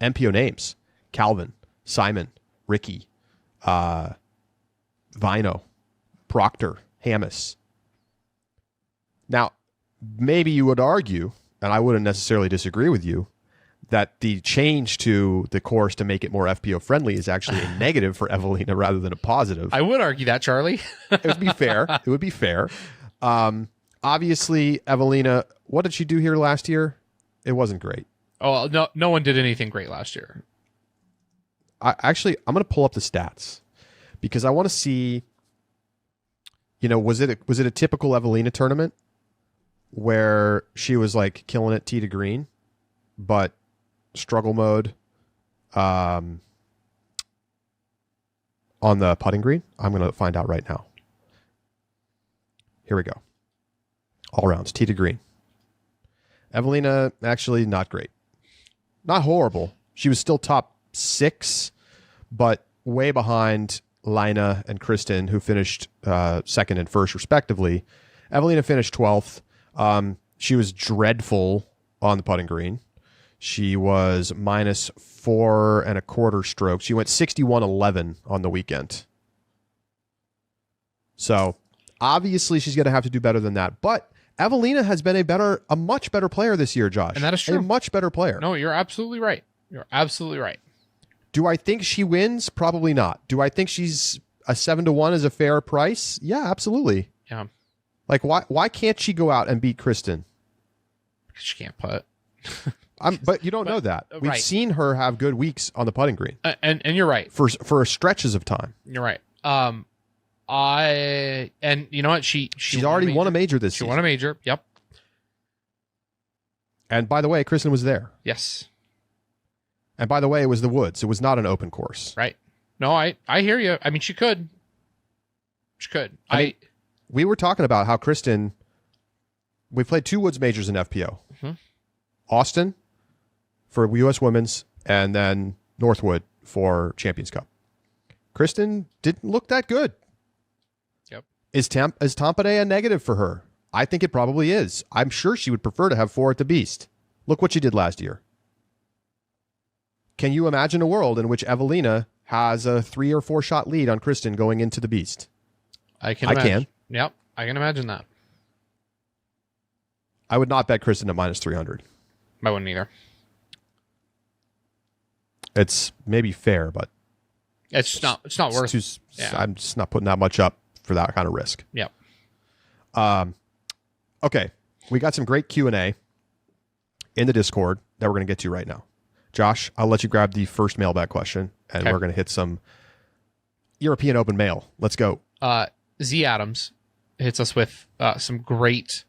MPO names. Calvin, Simon, Ricky, Vino, Proctor, Hammis. Now, maybe you would argue, and I wouldn't necessarily disagree with you, that the change to the course to make it more FPO friendly is actually a negative for Evelina rather than a positive. I would argue that, Charlie. It would be fair. It would be fair. Obviously, Evelina, what did she do here last year? It wasn't great. Oh, no one did anything great last year. I'm going to pull up the stats because I want to see, was it a typical Evelina tournament where she was like killing it tee to green, but struggle mode on the putting green? I'm going to find out right now. Here we go. All rounds, tee to green. Evelina, actually not great. Not horrible. She was still top 6, but way behind Lina and Kristen, who finished second and first, respectively. Evelina finished 12th. She was dreadful on the putting green. She was -4.25 strokes. She went 61-11 on the weekend. So obviously she's going to have to do better than that. But Evelina has been a much better player this year, Josh. And that is true. A much better player. No, you're absolutely right. You're absolutely right. Do I think she wins? Probably not. Do I think she's a 7-1 is a fair price? Yeah, absolutely. Yeah. Like, why can't she go out and beat Kristen? Because she can't putt. But you don't know that. We've right. seen her have good weeks on the putting green. And you're right. For stretches of time. You're right. And you know what? She's already won a major this She season. won a major. Yep. And by the way, Kristen was there. Yes. And by the way, it was the Woods. It was not an open course. Right. No, I hear you. I mean, she could. She could. I mean, we were talking about how Kristen, we played 2 Woods majors in FPO. Mm-hmm. Austin for U.S. Women's, and then Northwood for Champions Cup. Kristen didn't look that good. Yep. Is Tampere a negative for her? I think it probably is. I'm sure she would prefer to have 4 at the Beast. Look what she did last year. Can you imagine a world in which Evelina has a 3 or 4 shot lead on Kristen going into the Beast? I can. Yep, I can imagine that. I would not bet Kristen at -300. I wouldn't either. It's maybe fair, but It's not worth. I'm just not putting that much up for that kind of risk. Yep. Okay, we got some great Q&A in the Discord that we're going to get to right now. Josh, I'll let you grab the first mailbag question, and we're going to hit some European Open mail. Let's go. Z Adams hits us with some great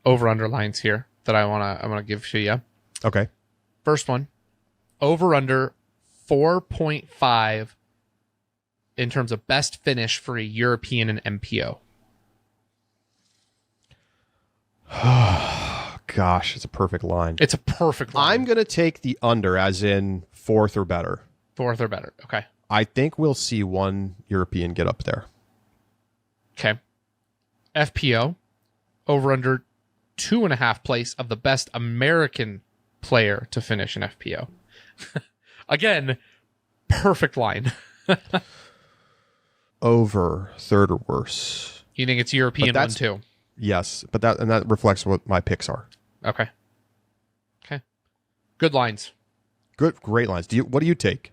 over-under lines here that I wanna give to you. Okay. First one, over-under 4.5 in terms of best finish for a European and MPO. Gosh, it's a perfect line. It's a perfect line. I'm going to take the under, as in 4th or better. 4th or better. Okay. I think we'll see one European get up there. Okay. FPO, over under 2.5 place of the best American player to finish in FPO. Again, perfect line. Over 3rd or worse. You think it's European one too? Yes, but that reflects what my picks are. Okay. Okay. Good lines. Great lines. What do you take?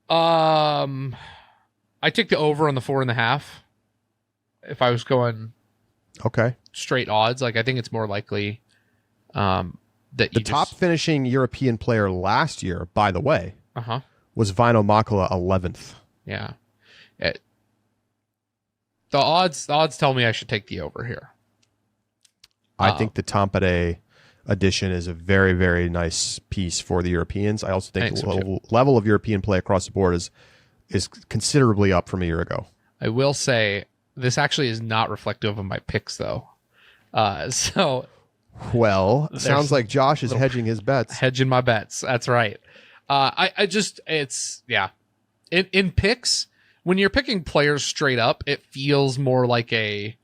I take the over on the 4.5. If I was going straight odds, like I think it's more likely that the top finishing European player last year, by the way, was Vino Makala 11th. Yeah. The odds tell me I should take the over here. I think the Tampere edition is a very, very nice piece for the Europeans. I also think the level of European play across the board is considerably up from a year ago. I will say this actually is not reflective of my picks, though. So, well, sounds like Josh is hedging his bets. Hedging my bets. That's right. In picks, when you're picking players straight up, it feels more like it's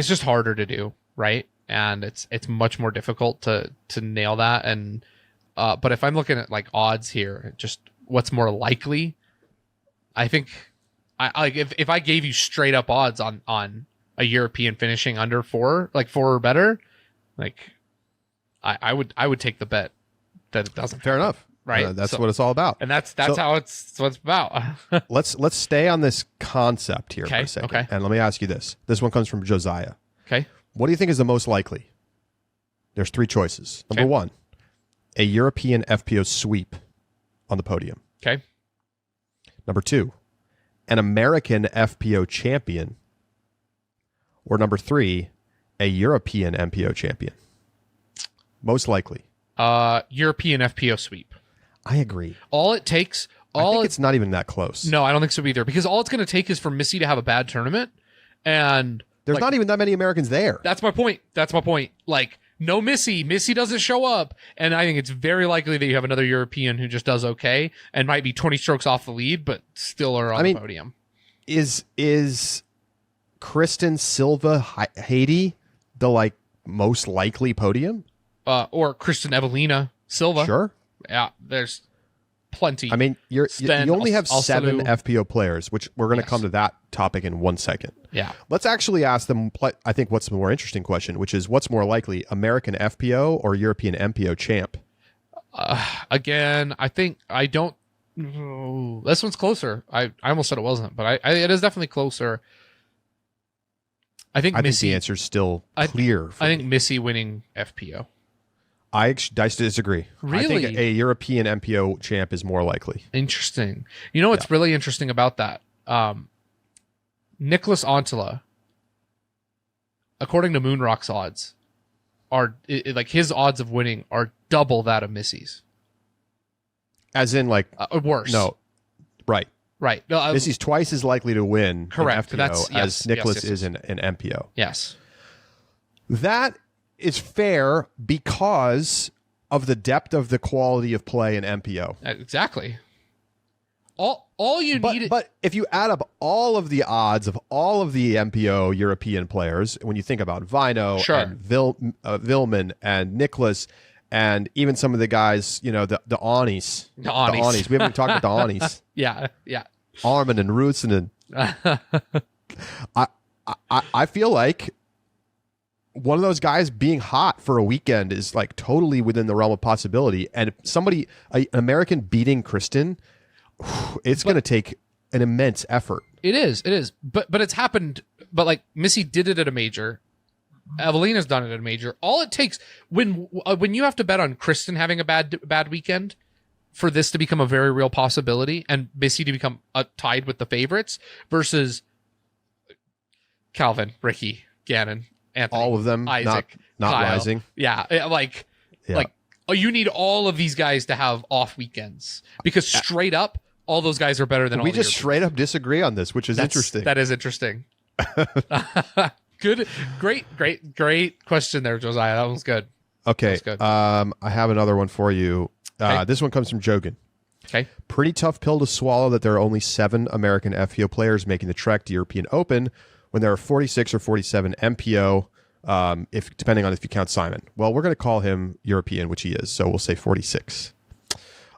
just harder to do, right? And it's much more difficult to nail that. And but if I'm looking at like odds here, just what's more likely, I think if I gave you straight up odds on a European finishing under 4, like 4 or better, like I would take the bet that it doesn't. Fair enough. Right. That's what it's all about. And that's how it's what it's about. let's stay on this concept here for a second. Okay. And let me ask you this. This one comes from Josiah. Okay. What do you think is the most likely? There's 3 choices. Number 1, a European FPO sweep on the podium. Okay. Number 2, an American FPO champion. Or number 3, a European MPO champion. Most likely. European FPO sweep. I agree. All it takes... I think it's not even that close. No, I don't think so either. Because all it's going to take is for Missy to have a bad tournament. And... There's not even that many Americans there. That's my point. Like, no Missy. Missy doesn't show up. And I think it's very likely that you have another European who just does okay and might be 20 strokes off the lead, but still are on the podium. Is Kristen Silva Haiti the most likely podium? Or Kristen Evelina Silva. Sure. Yeah, there's plenty. I mean, you only have 7 Alsalu. FPO players, which we're going to come to that topic in 1 second. Yeah. Let's actually ask them, I think, what's the more interesting question, which is what's more likely, American FPO or European MPO champ? Again, I think I don't Oh, this one's closer. I almost said it wasn't, but it is definitely closer. I think the answer is still clear. I think Missy winning FPO. I disagree. Really? I think a European MPO champ is more likely. Interesting. You know what's really interesting about that? Nicholas Antila, according to Moonrock's odds, are like his odds of winning are double that of Missy's. As in, like, worse. No, right. Right. No, Missy's twice as likely to win correct. in FPO as Nicholas is in MPO. Yes. That is fair because of the depth of the quality of play in MPO. Exactly. All you need. But if you add up all of the odds of all of the MPO European players, when you think about Vino and Vilman and Nicholas and even some of the guys, you know, the Anis. The Anis. We haven't talked about the Anis. Yeah. Armin and Rusin. I feel like one of those guys being hot for a weekend is like totally within the realm of possibility. And somebody, an American beating Kristen, it's going to take an immense effort. It is. But it's happened. But like Missy did it at a major. Evelina's done it at a major. All it takes when you have to bet on Kristen having a bad weekend for this to become a very real possibility and Missy to become tied with the favorites versus Calvin, Ricky, Gannon, Anthony, all of them, Isaac, not Kyle. rising. Yeah, like you need all of these guys to have off weekends because straight up, all those guys are better than all we just straight up disagree on this, which is interesting. That is interesting. Good, great question there, Josiah. That was good. Okay. That was good. I have another one for you. Okay. This one comes from Jogan. Okay. Pretty tough pill to swallow that there are only 7 American FPO players making the trek to European Open when there are 46 or 47 MPO, if depending on if you count Simon. Well, we're going to call him European, which he is, so we'll say 46.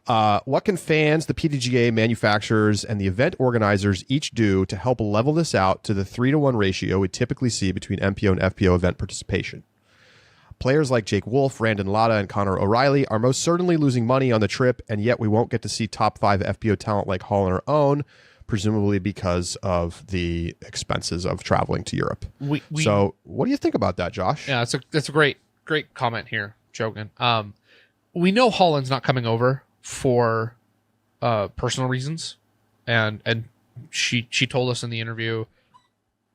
What can fans, the PDGA manufacturers, and the event organizers each do to help level this out to the 3-to-1 ratio we typically see between MPO and FPO event participation? Players like Jake Wolf, Randon Latta, and Connor O'Reilly are most certainly losing money on the trip, and yet we won't get to see top 5 FPO talent like Hall on our own, presumably because of the expenses of traveling to Europe. So what do you think about that, Josh? Yeah, that's a great comment here, Jogan. We know Holland's not coming over for personal reasons, and she told us in the interview.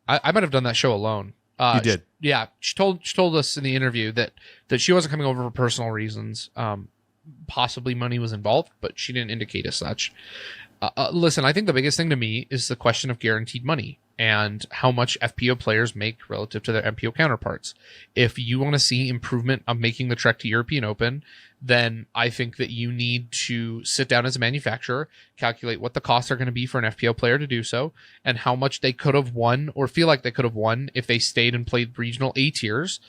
I might have done that show alone. You did. She told us in the interview that she wasn't coming over for personal reasons. Possibly money was involved, but she didn't indicate as such. Listen, I think the biggest thing to me is the question of guaranteed money and how much FPO players make relative to their MPO counterparts. If you want to see improvement on making the trek to European Open, then I think that you need to sit down as a manufacturer, calculate what the costs are going to be for an FPO player to do so, and how much they could have won or feel like they could have won if they stayed and played regional A tiers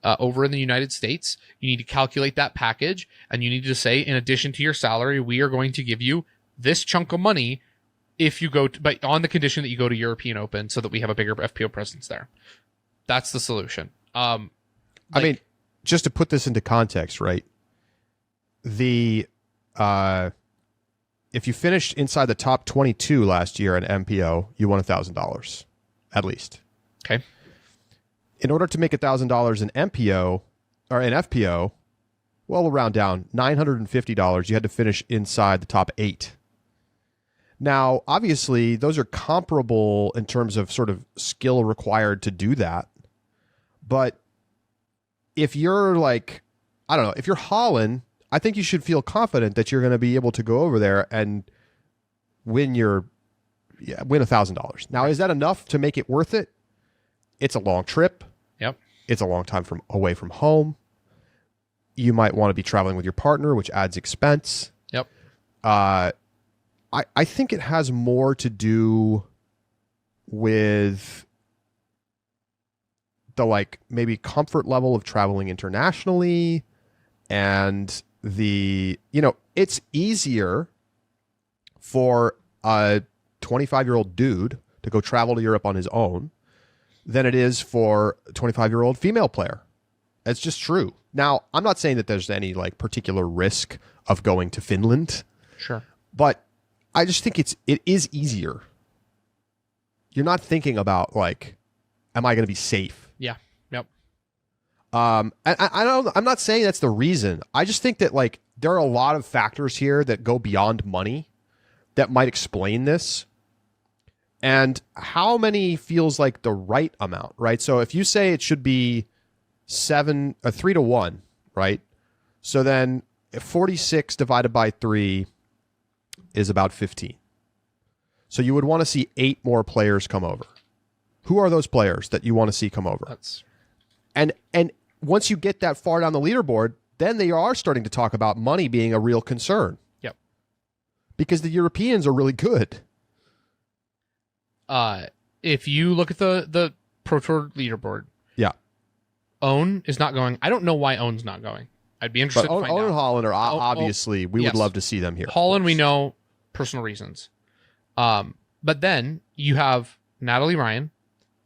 over in the United States. You need to calculate that package, and you need to say, in addition to your salary, we are going to give you this chunk of money if you go to, but on the condition that you go to European Open so that we have a bigger FPO presence there. That's the solution. I mean, just to put this into context, right? If you finished inside the top 22 last year in MPO, you won $1,000 at least. Okay. In order to make $1,000 in MPO or in FPO, well, we'll round down $950. You had to finish inside the top 8. Now, obviously, those are comparable in terms of sort of skill required to do that. But if you're like, I don't know, if you're Holland, I think you should feel confident that you're going to be able to go over there and win $1,000. Now, is that enough to make it worth it? It's a long trip. Yep. It's a long time away from home. You might want to be traveling with your partner, which adds expense. Yep. I think it has more to do with the like maybe comfort level of traveling internationally, and it's easier for a 25-year-old dude to go travel to Europe on his own than it is for a 25-year-old female player. That's just true. Now, I'm not saying that there's any like particular risk of going to Finland. Sure. But I just think it is easier. You're not thinking about like, am I going to be safe? Yeah. Yep. And I'm not saying that's the reason. I just think that like there are a lot of factors here that go beyond money that might explain this. And how many feels like the right amount, right? So if you say it should be 3-1, right? So then 46 divided by 3 is about 15. So you would want to see 8 more players come over. Who are those players that you want to see come over? And once you get that far down the leaderboard, then they are starting to talk about money being a real concern. Yep. Because the Europeans are really good. If you look at the Pro Tour leaderboard, yeah, Own is not going. I don't know why Own's not going. I'd be interested but to find Own out. and Holland are obviously, we yes. would love to see them here. Holland, we know personal reasons. But then you have Natalie Ryan,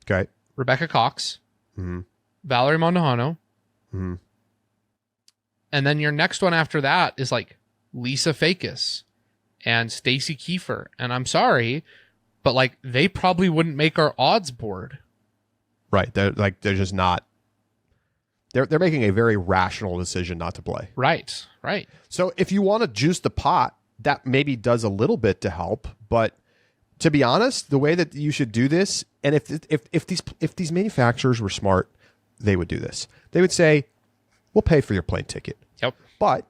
Okay. Rebecca Cox, Mm-hmm. Valerie Mondahano, Mm-hmm. and then your next one after that is like Lisa Fakis and Stacy Kiefer. And I'm sorry, but like they probably wouldn't make our odds board. Right. They're just not. They're making a very rational decision not to play. Right. Right. So if you want to juice the pot, that maybe does a little bit to help. But to be honest, the way that you should do this, and if these manufacturers were smart, they would do this. They would say, "We'll pay for your plane ticket. Yep. But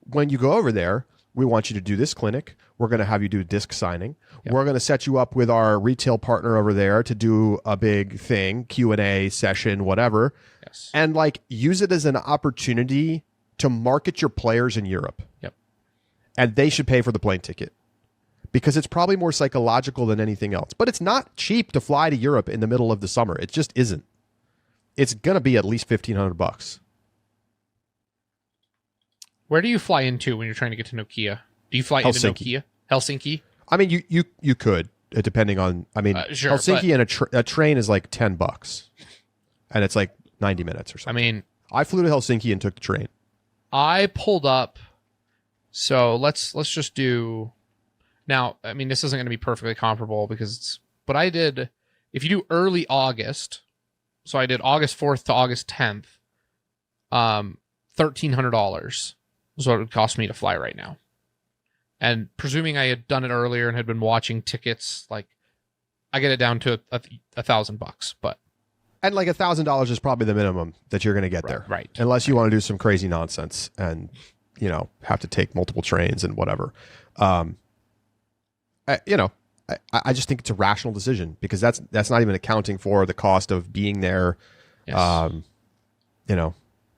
when you go over there, we want you to do this clinic. We're going to have you do disc signing. Yep. We're going to set you up with our retail partner over there to do a big thing, Q&A session, whatever." Yes. And like use it as an opportunity to market your players in Europe. Yep. And they should pay for the plane ticket because it's probably more psychological than anything else. But it's not cheap to fly to Europe in the middle of the summer. It just isn't. It's going to be at least $1,500. Where do you fly into when you're trying to get to Nokia? Do you fly into Nokia? Helsinki? I mean, you could, depending on, I mean, Sure, Helsinki and a train is like $10 and it's like 90 minutes or I something. mean, I flew to Helsinki and took the train. I pulled up. So let's just do now. I mean, this isn't going to be perfectly comparable but I did, if you do early August, so I did August 4th to August 10th, $1,300 is what it would cost me to fly right now. And presuming I had done it earlier and had been watching tickets, like I get it down to $1,000, but. And like $1,000 is probably the minimum that you're going to get there. Right. Unless you want to do some crazy nonsense and, have to take multiple trains and whatever. I just think it's a rational decision because that's not even accounting for the cost of being there. Yes.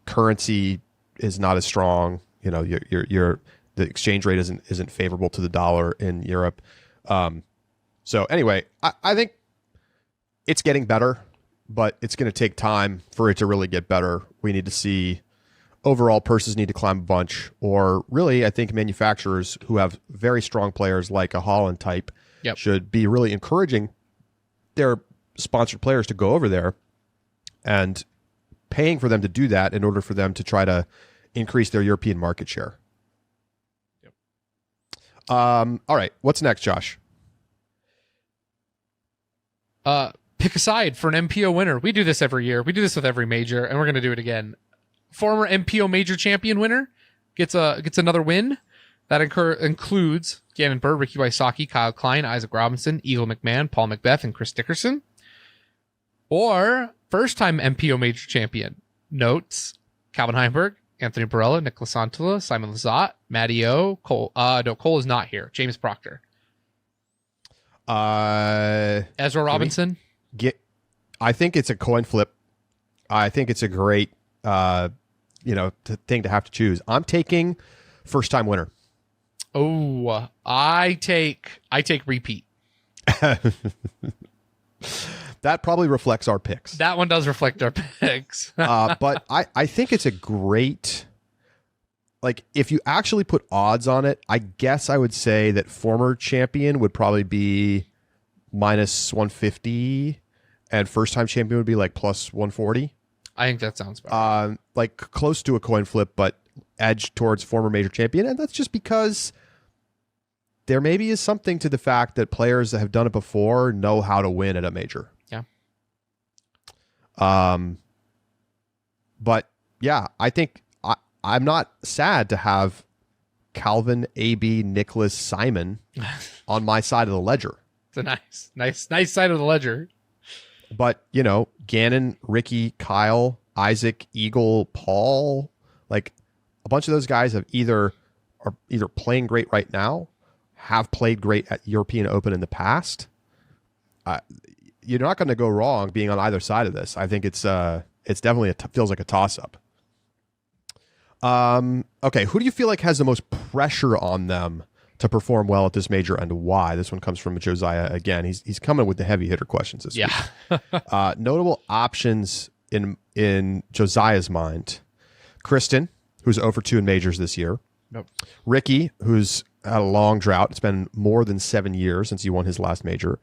Currency is not as strong. The exchange rate isn't favorable to the dollar in Europe. So anyway, I think it's getting better, but it's going to take time for it to really get better. We need to see overall purses need to climb a bunch, or really, I think manufacturers who have very strong players like a Holland type Yep. should be really encouraging their sponsored players to go over there and paying for them to do that in order for them to try to increase their European market share. Yep. All right. What's next, Josh? Pick a side for an MPO winner. We do this every year. We do this with every major, and we're going to do it again. Former MPO major champion winner gets another win. That includes Gannon Bird, Ricky Wysocki, Kyle Klein, Isaac Robinson, Eagle McMahon, Paul Macbeth, and Chris Dickerson. Or first-time MPO major champion notes Calvin Heimberg, Anthony Barella, Nicholas Antula, Simon Lizotte, Matty O, Cole. No, Cole is not here. James Proctor. Ezra Robinson. I think it's a coin flip. I think it's a great, thing to have to choose. I'm taking first-time winner. Oh, I take repeat. That probably reflects our picks. That one does reflect our picks. But I think it's a great, like, if you actually put odds on it, I guess I would say that former champion would probably be minus 150 and first time champion would be like plus 140. I think that sounds better. Like close to a coin flip, but edge towards former major champion. And that's just because there maybe is something to the fact that players that have done it before know how to win at a major. Yeah. But yeah, I think I'm not sad to have Calvin, AB, Nicholas, Simon on my side of the ledger. It's a nice side of the ledger. But, Gannon, Ricky, Kyle, Isaac, Eagle, Paul, like a bunch of those guys are either playing great right now, have played great at European Open in the past. You're not going to go wrong being on either side of this. I think it's definitely feels like a toss-up. Okay, who do you feel like has the most pressure on them to perform well at this major, and why? This one comes from Josiah again. He's coming with the heavy hitter questions this week. Notable options in Josiah's mind: Kristen, who's 0-2 in majors this year. Nope. Ricky, who's had a long drought. It's been more than 7 years since he won his last major.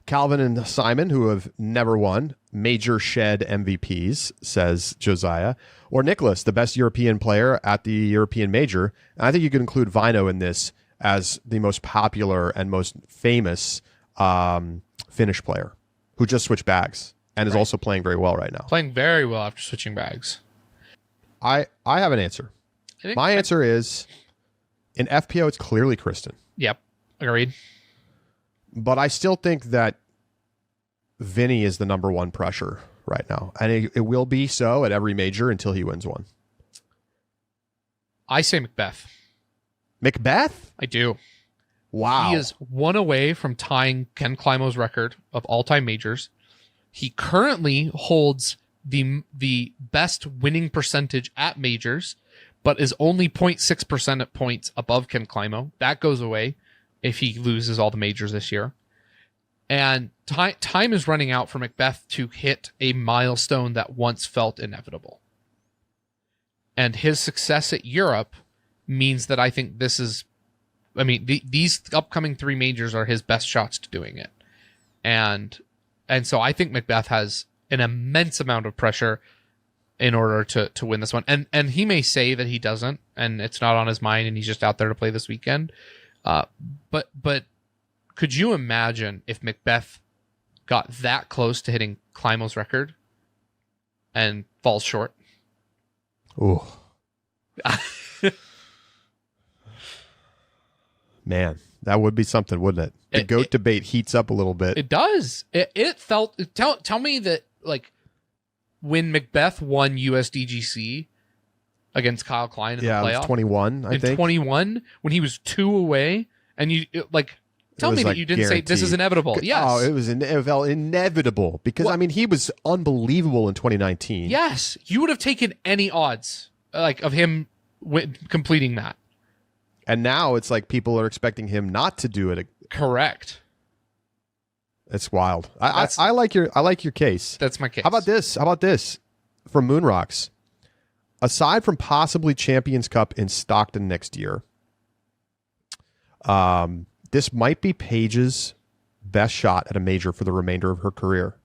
Calvin and Simon, who have never won major shed MVPs, says Josiah. Or Nicholas, the best European player at the European major. And I think you could include Vino in this as the most popular and most famous Finnish player who just switched bags and is also playing very well right now. Playing very well after switching bags. I have an answer. My answer is, in FPO, it's clearly Kristen. Yep, agreed. But I still think that Vinny is the number one pressure right now. And it will be so at every major until he wins one. I say Macbeth. Macbeth? I do. Wow. He is one away from tying Ken Climo's record of all-time majors. He currently holds the best winning percentage at majors, but is only 0.6% at points above Ken Climo. That goes away if he loses all the majors this year. And time is running out for Macbeth to hit a milestone that once felt inevitable. And his success at Europe means that I think this is, these upcoming 3 majors are his best shots to doing it. And so I think Macbeth has an immense amount of pressure in order to win this one. And he may say that he doesn't, and it's not on his mind, and he's just out there to play this weekend. But could you imagine if Macbeth got that close to hitting Climo's record and falls short? Ooh. Man, that would be something, wouldn't it? The GOAT debate heats up a little bit. It does. It felt... Tell me that, like, when Macbeth won USDGC against Kyle Klein in the playoff... Yeah, it was 21, I think. In 21, when he was 2 away, and tell me that you didn't say this is inevitable. Yes. Oh, it felt inevitable because, he was unbelievable in 2019. Yes. You would have taken any odds, of him completing that. And now it's like people are expecting him not to do it. Correct. It's wild. I like your case. That's my case. How about this? From Moonrocks. Aside from possibly Champions Cup in Stockton next year, this might be Paige's best shot at a major for the remainder of her career.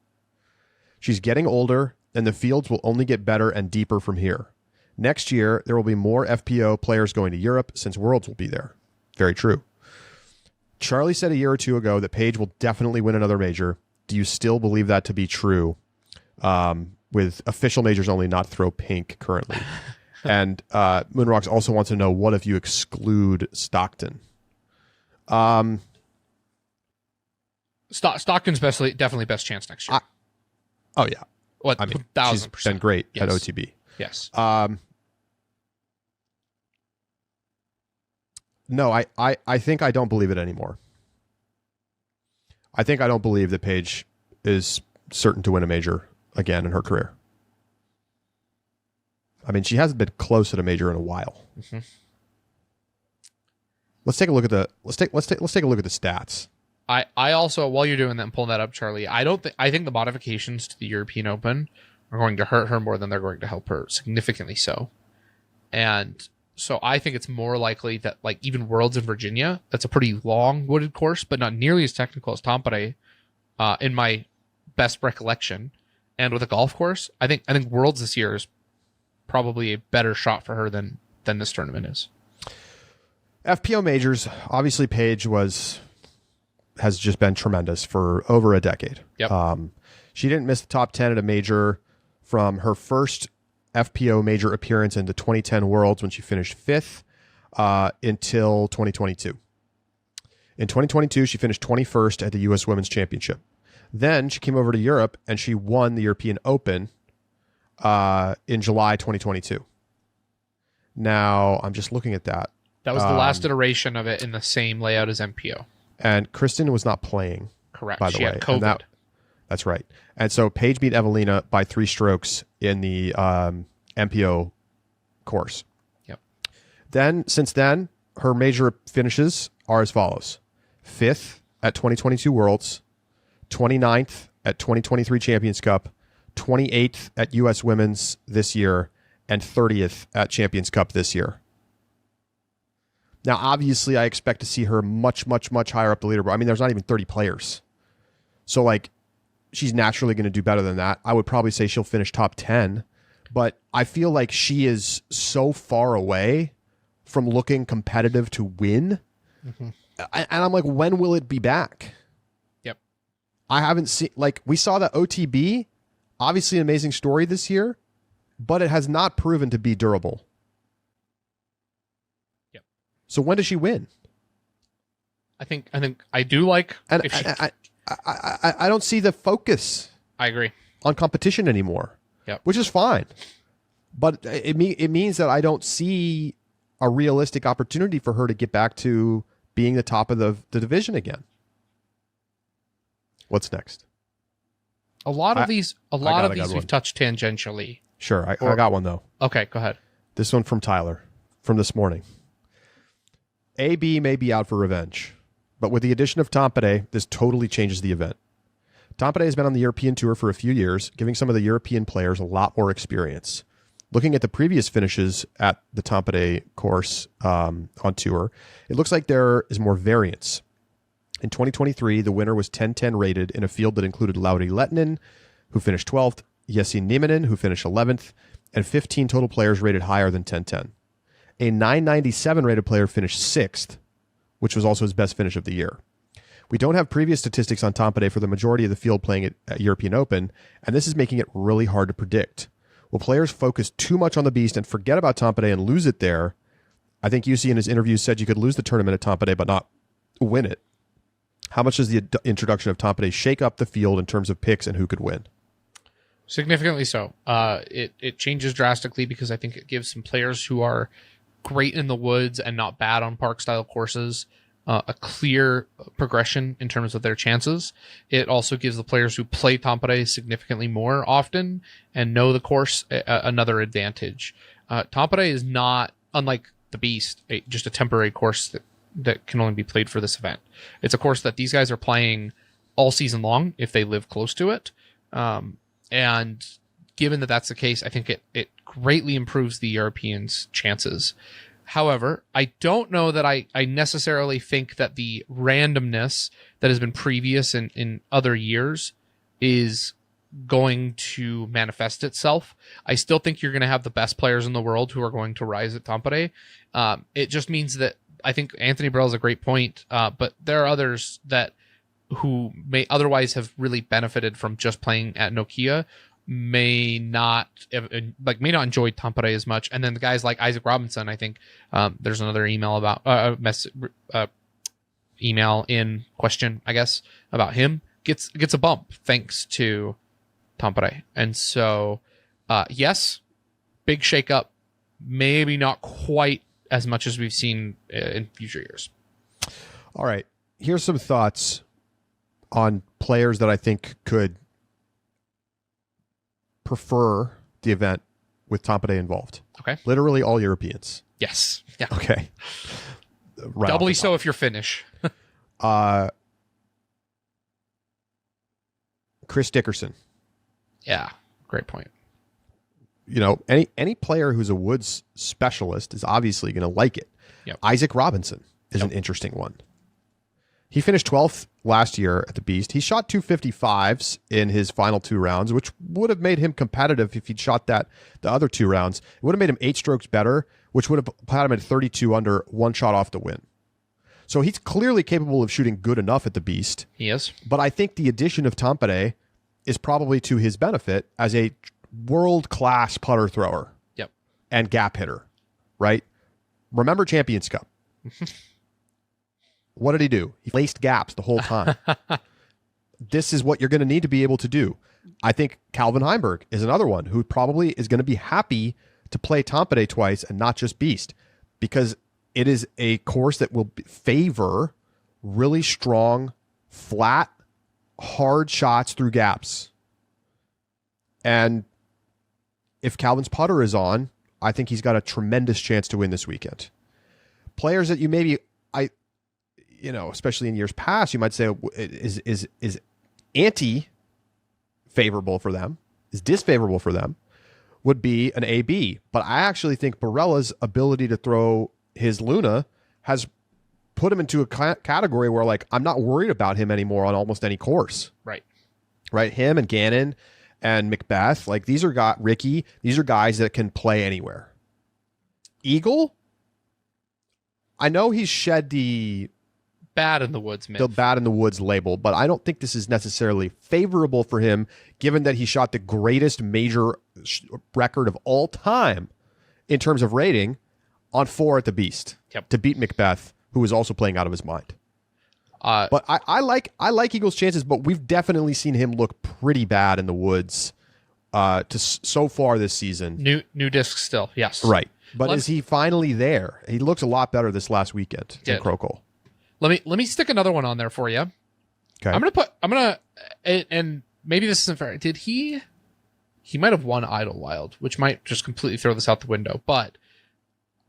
She's getting older, and the fields will only get better and deeper from here. Next year, there will be more FPO players going to Europe since Worlds will be there. Very true. Charlie said a year or two ago that Paige will definitely win another major. Do you still believe that to be true? With official majors only, not throw pink currently. And Moonrocks also wants to know, what if you exclude Stockton? Stockton's definitely best chance next year. Oh yeah. What? 1,000%. She's been great at OTB. Yes. No, I think I don't believe it anymore. I think I don't believe that Paige is certain to win a major again in her career. She hasn't been close at a major in a while. Mm-hmm. Let's take a look at the let's take a look at the stats. I also, while you're doing that and pulling that up, Charlie, I think the modifications to the European Open are going to hurt her more than they're going to help her, significantly so. And so I think it's more likely that, even Worlds in Virginia, that's a pretty long wooded course, but not nearly as technical as Tampere, in my best recollection. And with a golf course, I think Worlds this year is probably a better shot for her than this tournament is. FPO majors, obviously Paige has just been tremendous for over a decade. Yep. She didn't miss the top 10 at a major from her first FPO major appearance in the 2010 Worlds when she finished 5th until 2022. In 2022, she finished 21st at the U.S. Women's Championship. Then she came over to Europe and she won the European Open in July 2022. Now, I'm just looking at that. That was the last iteration of it in the same layout as MPO. And Kristen was not playing. Correct. By the she way. had COVID. That's right. And so Paige beat Evelina by 3 strokes in the MPO course. Yep. Since then, her major finishes are as follows. 5th at 2022 Worlds, 29th at 2023 Champions Cup, 28th at U.S. Women's this year, and 30th at Champions Cup this year. Now, obviously, I expect to see her much, much, much higher up the leaderboard. I mean, there's not even 30 players. So, like, she's naturally going to do better than that. I would probably say she'll finish top 10. But I feel like she is so far away from looking competitive to win. Mm-hmm. And I'm like, when will it be back? Yep. I haven't seen, like, we saw that OTB, obviously an amazing story this year, but it has not proven to be durable. Yep. So when does she win? I think I do like. And if she, I don't see the focus. I agree. On competition anymore. Yep. Which is fine. But it means that I don't see a realistic opportunity for her to get back to being the top of the division again. What's next? A lot of these we've touched tangentially. Sure, I got one though. Okay, go ahead. This one from Tyler from this morning. AB may be out for revenge, but with the addition of Tampere, this totally changes the event. Tampere has been on the European Tour for a few years, giving some of the European players a lot more experience. Looking at the previous finishes at the Tampere course on tour, it looks like there is more variance. In 2023, the winner was 10-10 rated in a field that included Lauri Lehtinen, who finished 12th, Jesse Nieminen, who finished 11th, and 15 total players rated higher than 10-10. A 997 rated player finished 6th, which was also his best finish of the year. We don't have previous statistics on Tampere for the majority of the field playing at European Open, and this is making it really hard to predict. Will players focus too much on the beast and forget about Tampere and lose it there? I think UC in his interview said you could lose the tournament at Tampere but not win it. How much does the introduction of Tampere shake up the field in terms of picks and who could win? Significantly so. It changes drastically because I think it gives some players who are great in the woods and not bad on park-style courses a clear progression in terms of their chances. It also gives the players who play Tampere significantly more often and know the course another advantage. Tampere is not, unlike the Beast, just a temporary course that can only be played for this event. It's a course that these guys are playing all season long if they live close to it. And given that that's the case, I think it greatly improves the Europeans' chances. However, I don't know that I necessarily think that the randomness that has been previous in other years is going to manifest itself. I still think you're going to have the best players in the world who are going to rise at Tampere. It just means that I think Anthony Burrell's a great point, but there are others who may otherwise have really benefited from just playing at Nokia may not enjoy Tampere as much. And then the guys like Isaac Robinson, I think there's another email about email in question, I guess, about him gets a bump thanks to Tampere. And so, yes, big shakeup, maybe not quite as much as we've seen in future years. All right. Here's some thoughts on players that I think could prefer the event with Tampere involved. Okay. Literally all Europeans. Yes. Yeah. Okay. Right doubly so if you're Finnish. Chris Dickerson. Yeah. Great point. You know, any player who's a woods specialist is obviously going to like it. Yep. Isaac Robinson is an interesting one. He finished 12th last year at the Beast. He shot 255s in his final 2 rounds, which would have made him competitive if he'd shot the other 2 rounds. It would have made him 8 strokes better, which would have had him at 32 under, 1 shot off the win. So he's clearly capable of shooting good enough at the Beast. He is. But I think the addition of Tampere is probably to his benefit as a world-class putter thrower. Yep. And gap hitter, right? Remember Champions Cup. What did he do? He laced gaps the whole time. This is what you're going to need to be able to do. I think Calvin Heimberg is another one who probably is going to be happy to play Tampere twice and not just Beast, because it is a course that will favor really strong, flat, hard shots through gaps. And if Calvin's putter is on, I think he's got a tremendous chance to win this weekend. Players that you maybe, especially in years past, you might say is anti-favorable for them, is disfavorable for them, would be an AB. But I actually think Barella's ability to throw his Luna has put him into a category where, like, I'm not worried about him anymore on almost any course. Right. Him and Gannon and Macbeth, like, these are Ricky. These are guys that can play anywhere. Eagle, I know he's shed the bad in the woods, the bad in the woods label, but I don't think this is necessarily favorable for him, given that he shot the greatest major record of all time in terms of rating on 4 at the Beast to beat Macbeth, who was also playing out of his mind. But I like Eagle's chances, but we've definitely seen him look pretty bad in the woods so far this season. New disc still, yes. Right. But is he finally there? He looks a lot better this last weekend than Krokhol. Let me stick another one on there for you. Okay. And maybe this isn't fair. Did he might have won Idlewild, which might just completely throw this out the window. But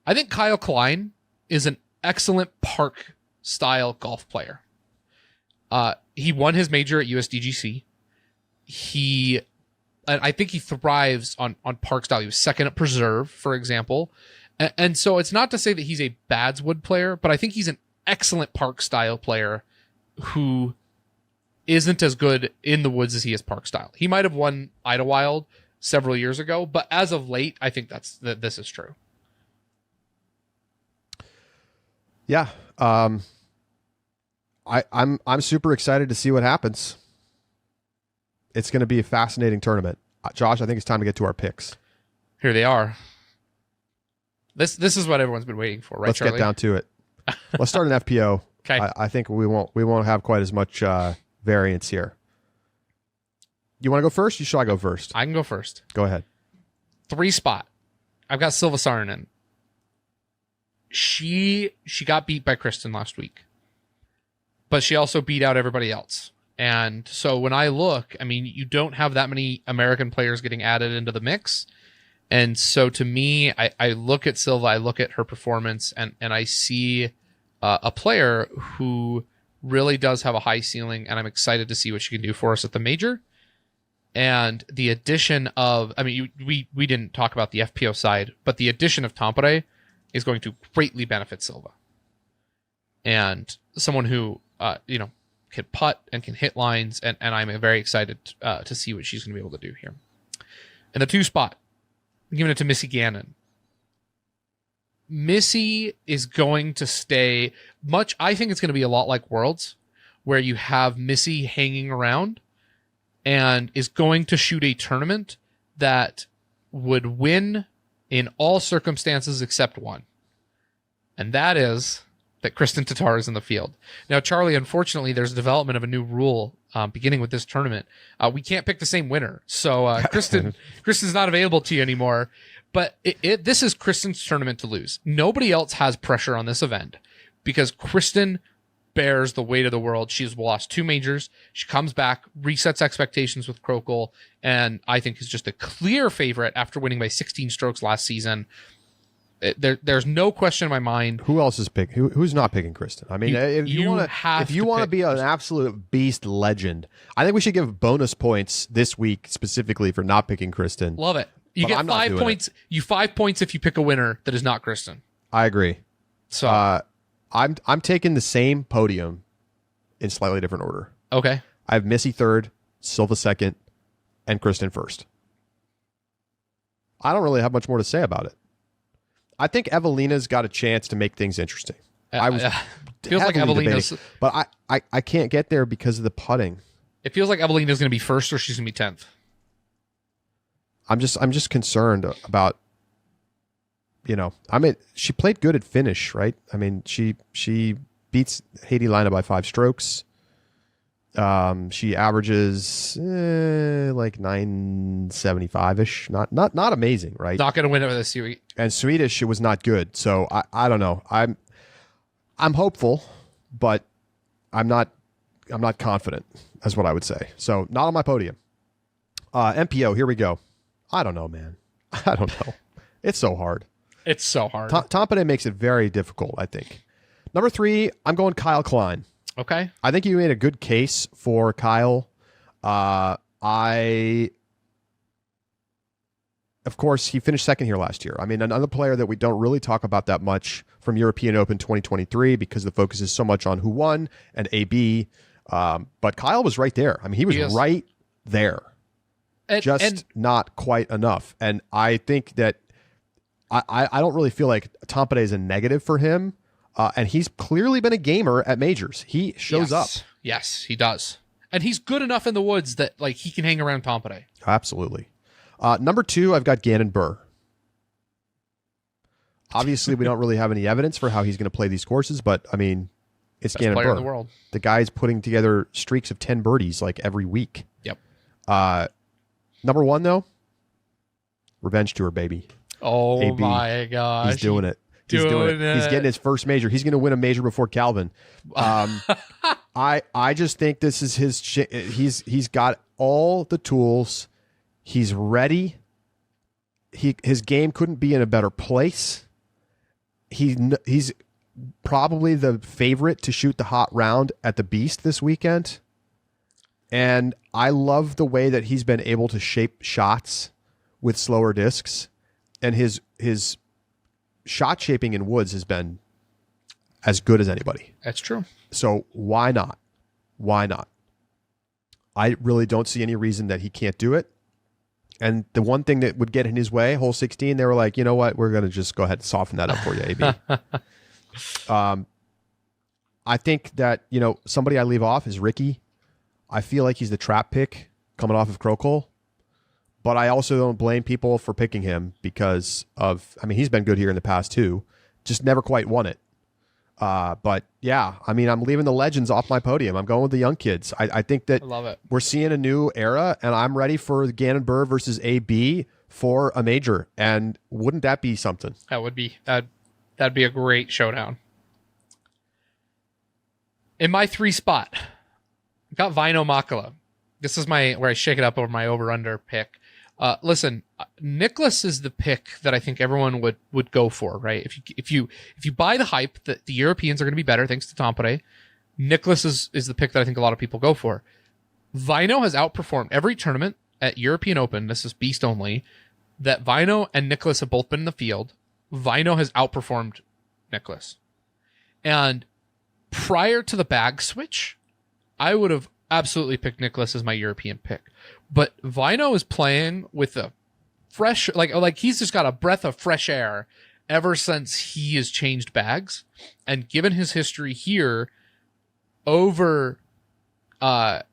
I think Kyle Klein is an excellent park style golf player. He won his major at USDGC. I think he thrives on park style. He was second at Preserve, for example. And so it's not to say that he's a Badswood player, but I think he's an excellent park style player who isn't as good in the woods as he is park style. He might have won Idlewild several years ago, but as of late, I think this is true. Yeah. I'm super excited to see what happens. It's going to be a fascinating tournament. Josh, I think it's time to get to our picks. Here they are. This is what everyone's been waiting for, right, Let's Charlie? get down to it. Let's start an FPO. Okay. I think we won't have quite as much variance here. You want to go first? Should I go first? I can go first. Go ahead. 3 spot. I've got Silva Saarinen. She got beat by Kristen last week, but she also beat out everybody else. And so when I look, I mean, you don't have that many American players getting added into the mix. And so to me, I look at Silva, I look at her performance, and I see a player who really does have a high ceiling, and I'm excited to see what she can do for us at the major. And the addition of, I mean, we didn't talk about the FPO side, but the addition of Tampere is going to greatly benefit Silva. And someone who, can putt and can hit lines, and I'm very excited to see what she's going to be able to do here. In the 2 spot, I'm giving it to Missy Gannon. Missy is going to stay much. I think it's going to be a lot like Worlds, where you have Missy hanging around and is going to shoot a tournament that would win in all circumstances except one. And that is that Kristen Tatar is in the field. Now, Charlie, unfortunately, there's a development of a new rule beginning with this tournament. We can't pick the same winner. So Kristen's not available to you anymore. But this is Kristen's tournament to lose. Nobody else has pressure on this event because Kristen bears the weight of the world. She's lost 2 majors. She comes back, resets expectations with Krokhol, and I think is just a clear favorite after winning by 16 strokes last season. There's no question in my mind. Who else is picking? Who's not picking Kristen? I mean, if you want to be an absolute beast legend, I think we should give bonus points this week specifically for not picking Kristen. Love it. You get 5 points. You 5 points if you pick a winner that is not Kristen. I agree. So I'm taking the same podium in slightly different order. Okay. I have Missy third, Silva second, and Kristen first. I don't really have much more to say about it. I think Evelina's got a chance to make things interesting. I was feels like heavily Evelina's, debating, but I can't get there because of the putting. it feels like Evelina's going to be first or she's going to be 10th. I'm just concerned about, I mean, she played good at finish, right? I mean, she beats Haiti Lina by 5 strokes. She averages like 975-ish. Not amazing, right? Not going to win over this week. And Swedish, it was not good. So I don't know. I'm hopeful, but I'm not confident, is what I would say. So not on my podium. MPO, here we go. I don't know, man. I don't know. It's so hard. It's so hard. Tampere makes it very difficult, I think. Number 3, I'm going Kyle Klein. Okay. I think you made a good case for Kyle. Of course, he finished second here last year. I mean, another player that we don't really talk about that much from European Open 2023 because the focus is so much on who won and AB. But Kyle was right there. I mean, he was right there. And not quite enough. And I think that I don't really feel like Tampere is a negative for him. And he's clearly been a gamer at majors. He shows up. Yes, he does. And he's good enough in the woods that like he can hang around Tampere. Absolutely. Number 2, I've got Gannon Burr. Obviously, we don't really have any evidence for how he's going to play these courses, but I mean, it's Best Gannon player Burr. in the world. The guy's putting together streaks of 10 birdies like every week. Yep. Number 1, though, Revenge Tour, baby. Oh AB, my gosh. He's doing it. He's doing it. He's getting his first major. He's going to win a major before Calvin. I just think this is his. He's got all the tools. He's ready. His game couldn't be in a better place. He's probably the favorite to shoot the hot round at the Beast this weekend. And I love the way that he's been able to shape shots with slower discs, and his shot shaping in woods has been as good as anybody. That's true. So why not? Why not? I really don't see any reason that he can't do it. And the one thing that would get in his way, hole 16, they were like, you know what? We're going to just go ahead and soften that up for you, AB. I think that, somebody I leave off is Ricky. I feel like he's the trap pick coming off of Krokhol. But I also don't blame people for picking him because he's been good here in the past too. Just never quite won it. But yeah, I'm leaving the legends off my podium. I'm going with the young kids. I think that I love it. We're seeing a new era, and I'm ready for Gannon Burr versus AB for a major. And wouldn't that be something? That'd be a great showdown. In my 3 spot, I got Vaino Makala. This is where I shake it up over my over-under pick. Listen, Nicklaus is the pick that I think everyone would go for, right? If you buy the hype that the Europeans are going to be better thanks to Tampere, Nicklaus is the pick that I think a lot of people go for. Vaino has outperformed every tournament at European Open. This is Beast only. That Vaino and Nicklaus have both been in the field. Vaino has outperformed Nicklaus. And prior to the bag switch, I would have absolutely picked Nicklaus as my European pick. But Vaino is playing with a fresh, like he's just got a breath of fresh air ever since he has changed bags. And given his history here over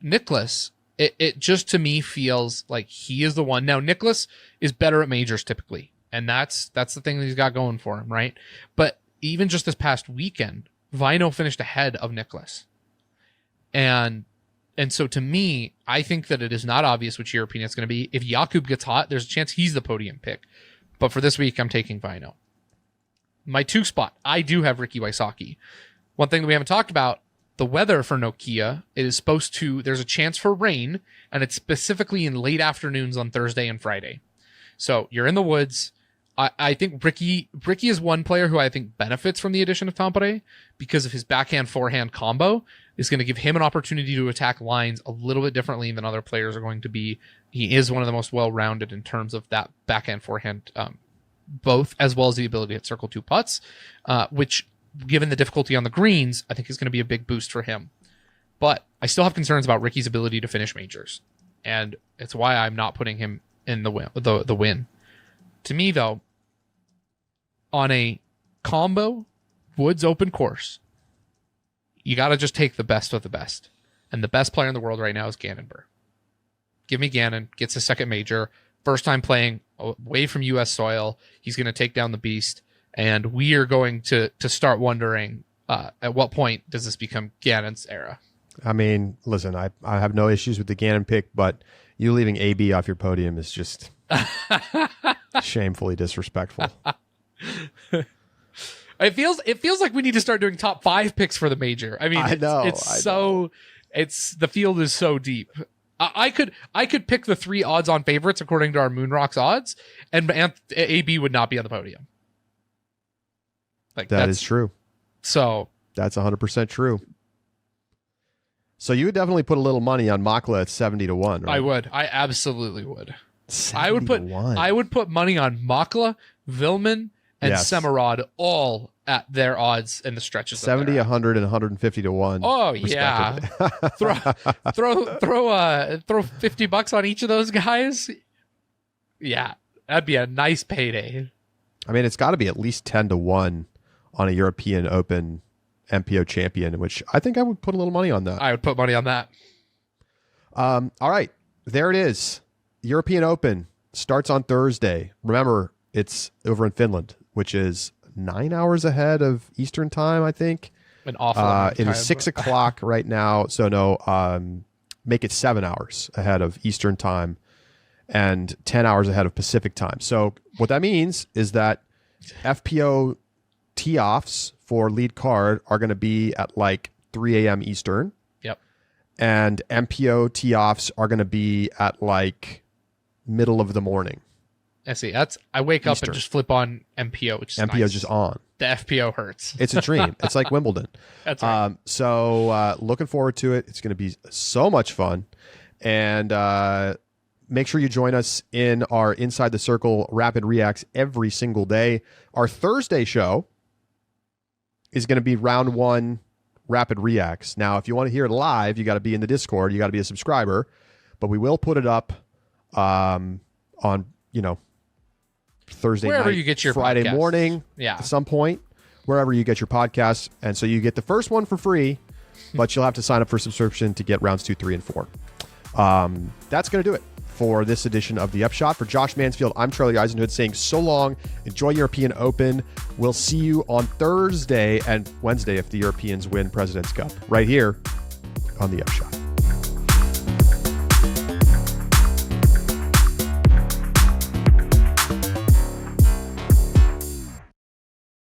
Nicklaus, it just to me feels like he is the one. Now, Nicklaus is better at majors typically, and that's the thing that he's got going for him, right? But even just this past weekend, Vaino finished ahead of Nicklaus. And so to me, I think that it is not obvious which European it's going to be. If Jakub gets hot, there's a chance he's the podium pick. But for this week, I'm taking Vaino. My 2 spot, I do have Ricky Wysocki. One thing that we haven't talked about, the weather for Nokia, it is there's a chance for rain, and it's specifically in late afternoons on Thursday and Friday. So you're in the woods. I think Ricky is one player who I think benefits from the addition of Tampere because of his backhand-forehand combo is going to give him an opportunity to attack lines a little bit differently than other players are going to be. He is one of the most well-rounded in terms of that backhand-forehand, both, as well as the ability to hit circle 2 putts, which, given the difficulty on the greens, I think is going to be a big boost for him. But I still have concerns about Ricky's ability to finish majors, and it's why I'm not putting him in the win. To me, though, on a combo Woods Open course, you got to just take the best of the best. And the best player in the world right now is Gannonburg. Give me Gannon, gets his second major, first time playing away from U.S. soil. He's going to take down the beast, and we are going to start wondering at what point does this become Gannon's era? I mean, listen, I have no issues with the Gannon pick, but you leaving AB off your podium is just shamefully disrespectful. It feels like we need to start doing top 5 picks for the major. I mean, it's the field is so deep. I could pick the 3 odds-on favorites according to our Moonrocks odds, and AB would not be on the podium. Like that is true. So that's 100% true. So you would definitely put a little money on Makla at 70-1, right? I would. I absolutely would. 70-1. I would put money on Makla, Vilman, and Yes. Semerad all at their odds in the stretches. 70, 100, and 150-1. Oh yeah. throw $50 on each of those guys. Yeah, that'd be a nice payday. I mean, it's got to be at least 10-1 on a European Open MPO champion, which I think I would put a little money on that. I would put money on that. All right, there it is. European Open starts on Thursday. Remember, it's over in Finland, which is 9 hours ahead of Eastern time, I think. An awful amount of It time. is 6 o'clock right now. So no, make it 7 hours ahead of Eastern time and 10 hours ahead of Pacific time. So what that means is that FPO tee-offs for lead card are going to be at like 3 a.m. Eastern. Yep. And MPO tee-offs are going to be at like middle of the morning. I see. I wake up Eastern. and just flip on MPO, which is MPO nice. is just on. The FPO hurts. It's a dream. It's like Wimbledon. That's right. So looking forward to it. It's going to be so much fun. And make sure you join us in our Inside the Circle Rapid Reacts every single day. Our Thursday show is going to be round 1 Rapid Reacts. Now, if you want to hear it live, you got to be in the Discord. You got to be a subscriber. But we will put it up on, Thursday Wherever night, you get your Friday podcasts. morning, Yeah. at some point, wherever you get your podcasts. And so you get the first one for free, but you'll have to sign up for subscription to get rounds 2, 3, and 4. That's going to do it for this edition of The Upshot. For Josh Mansfield, I'm Charlie Eisenhood saying so long. Enjoy European Open. We'll see you on Thursday and Wednesday if the Europeans win President's Cup right here on The Upshot.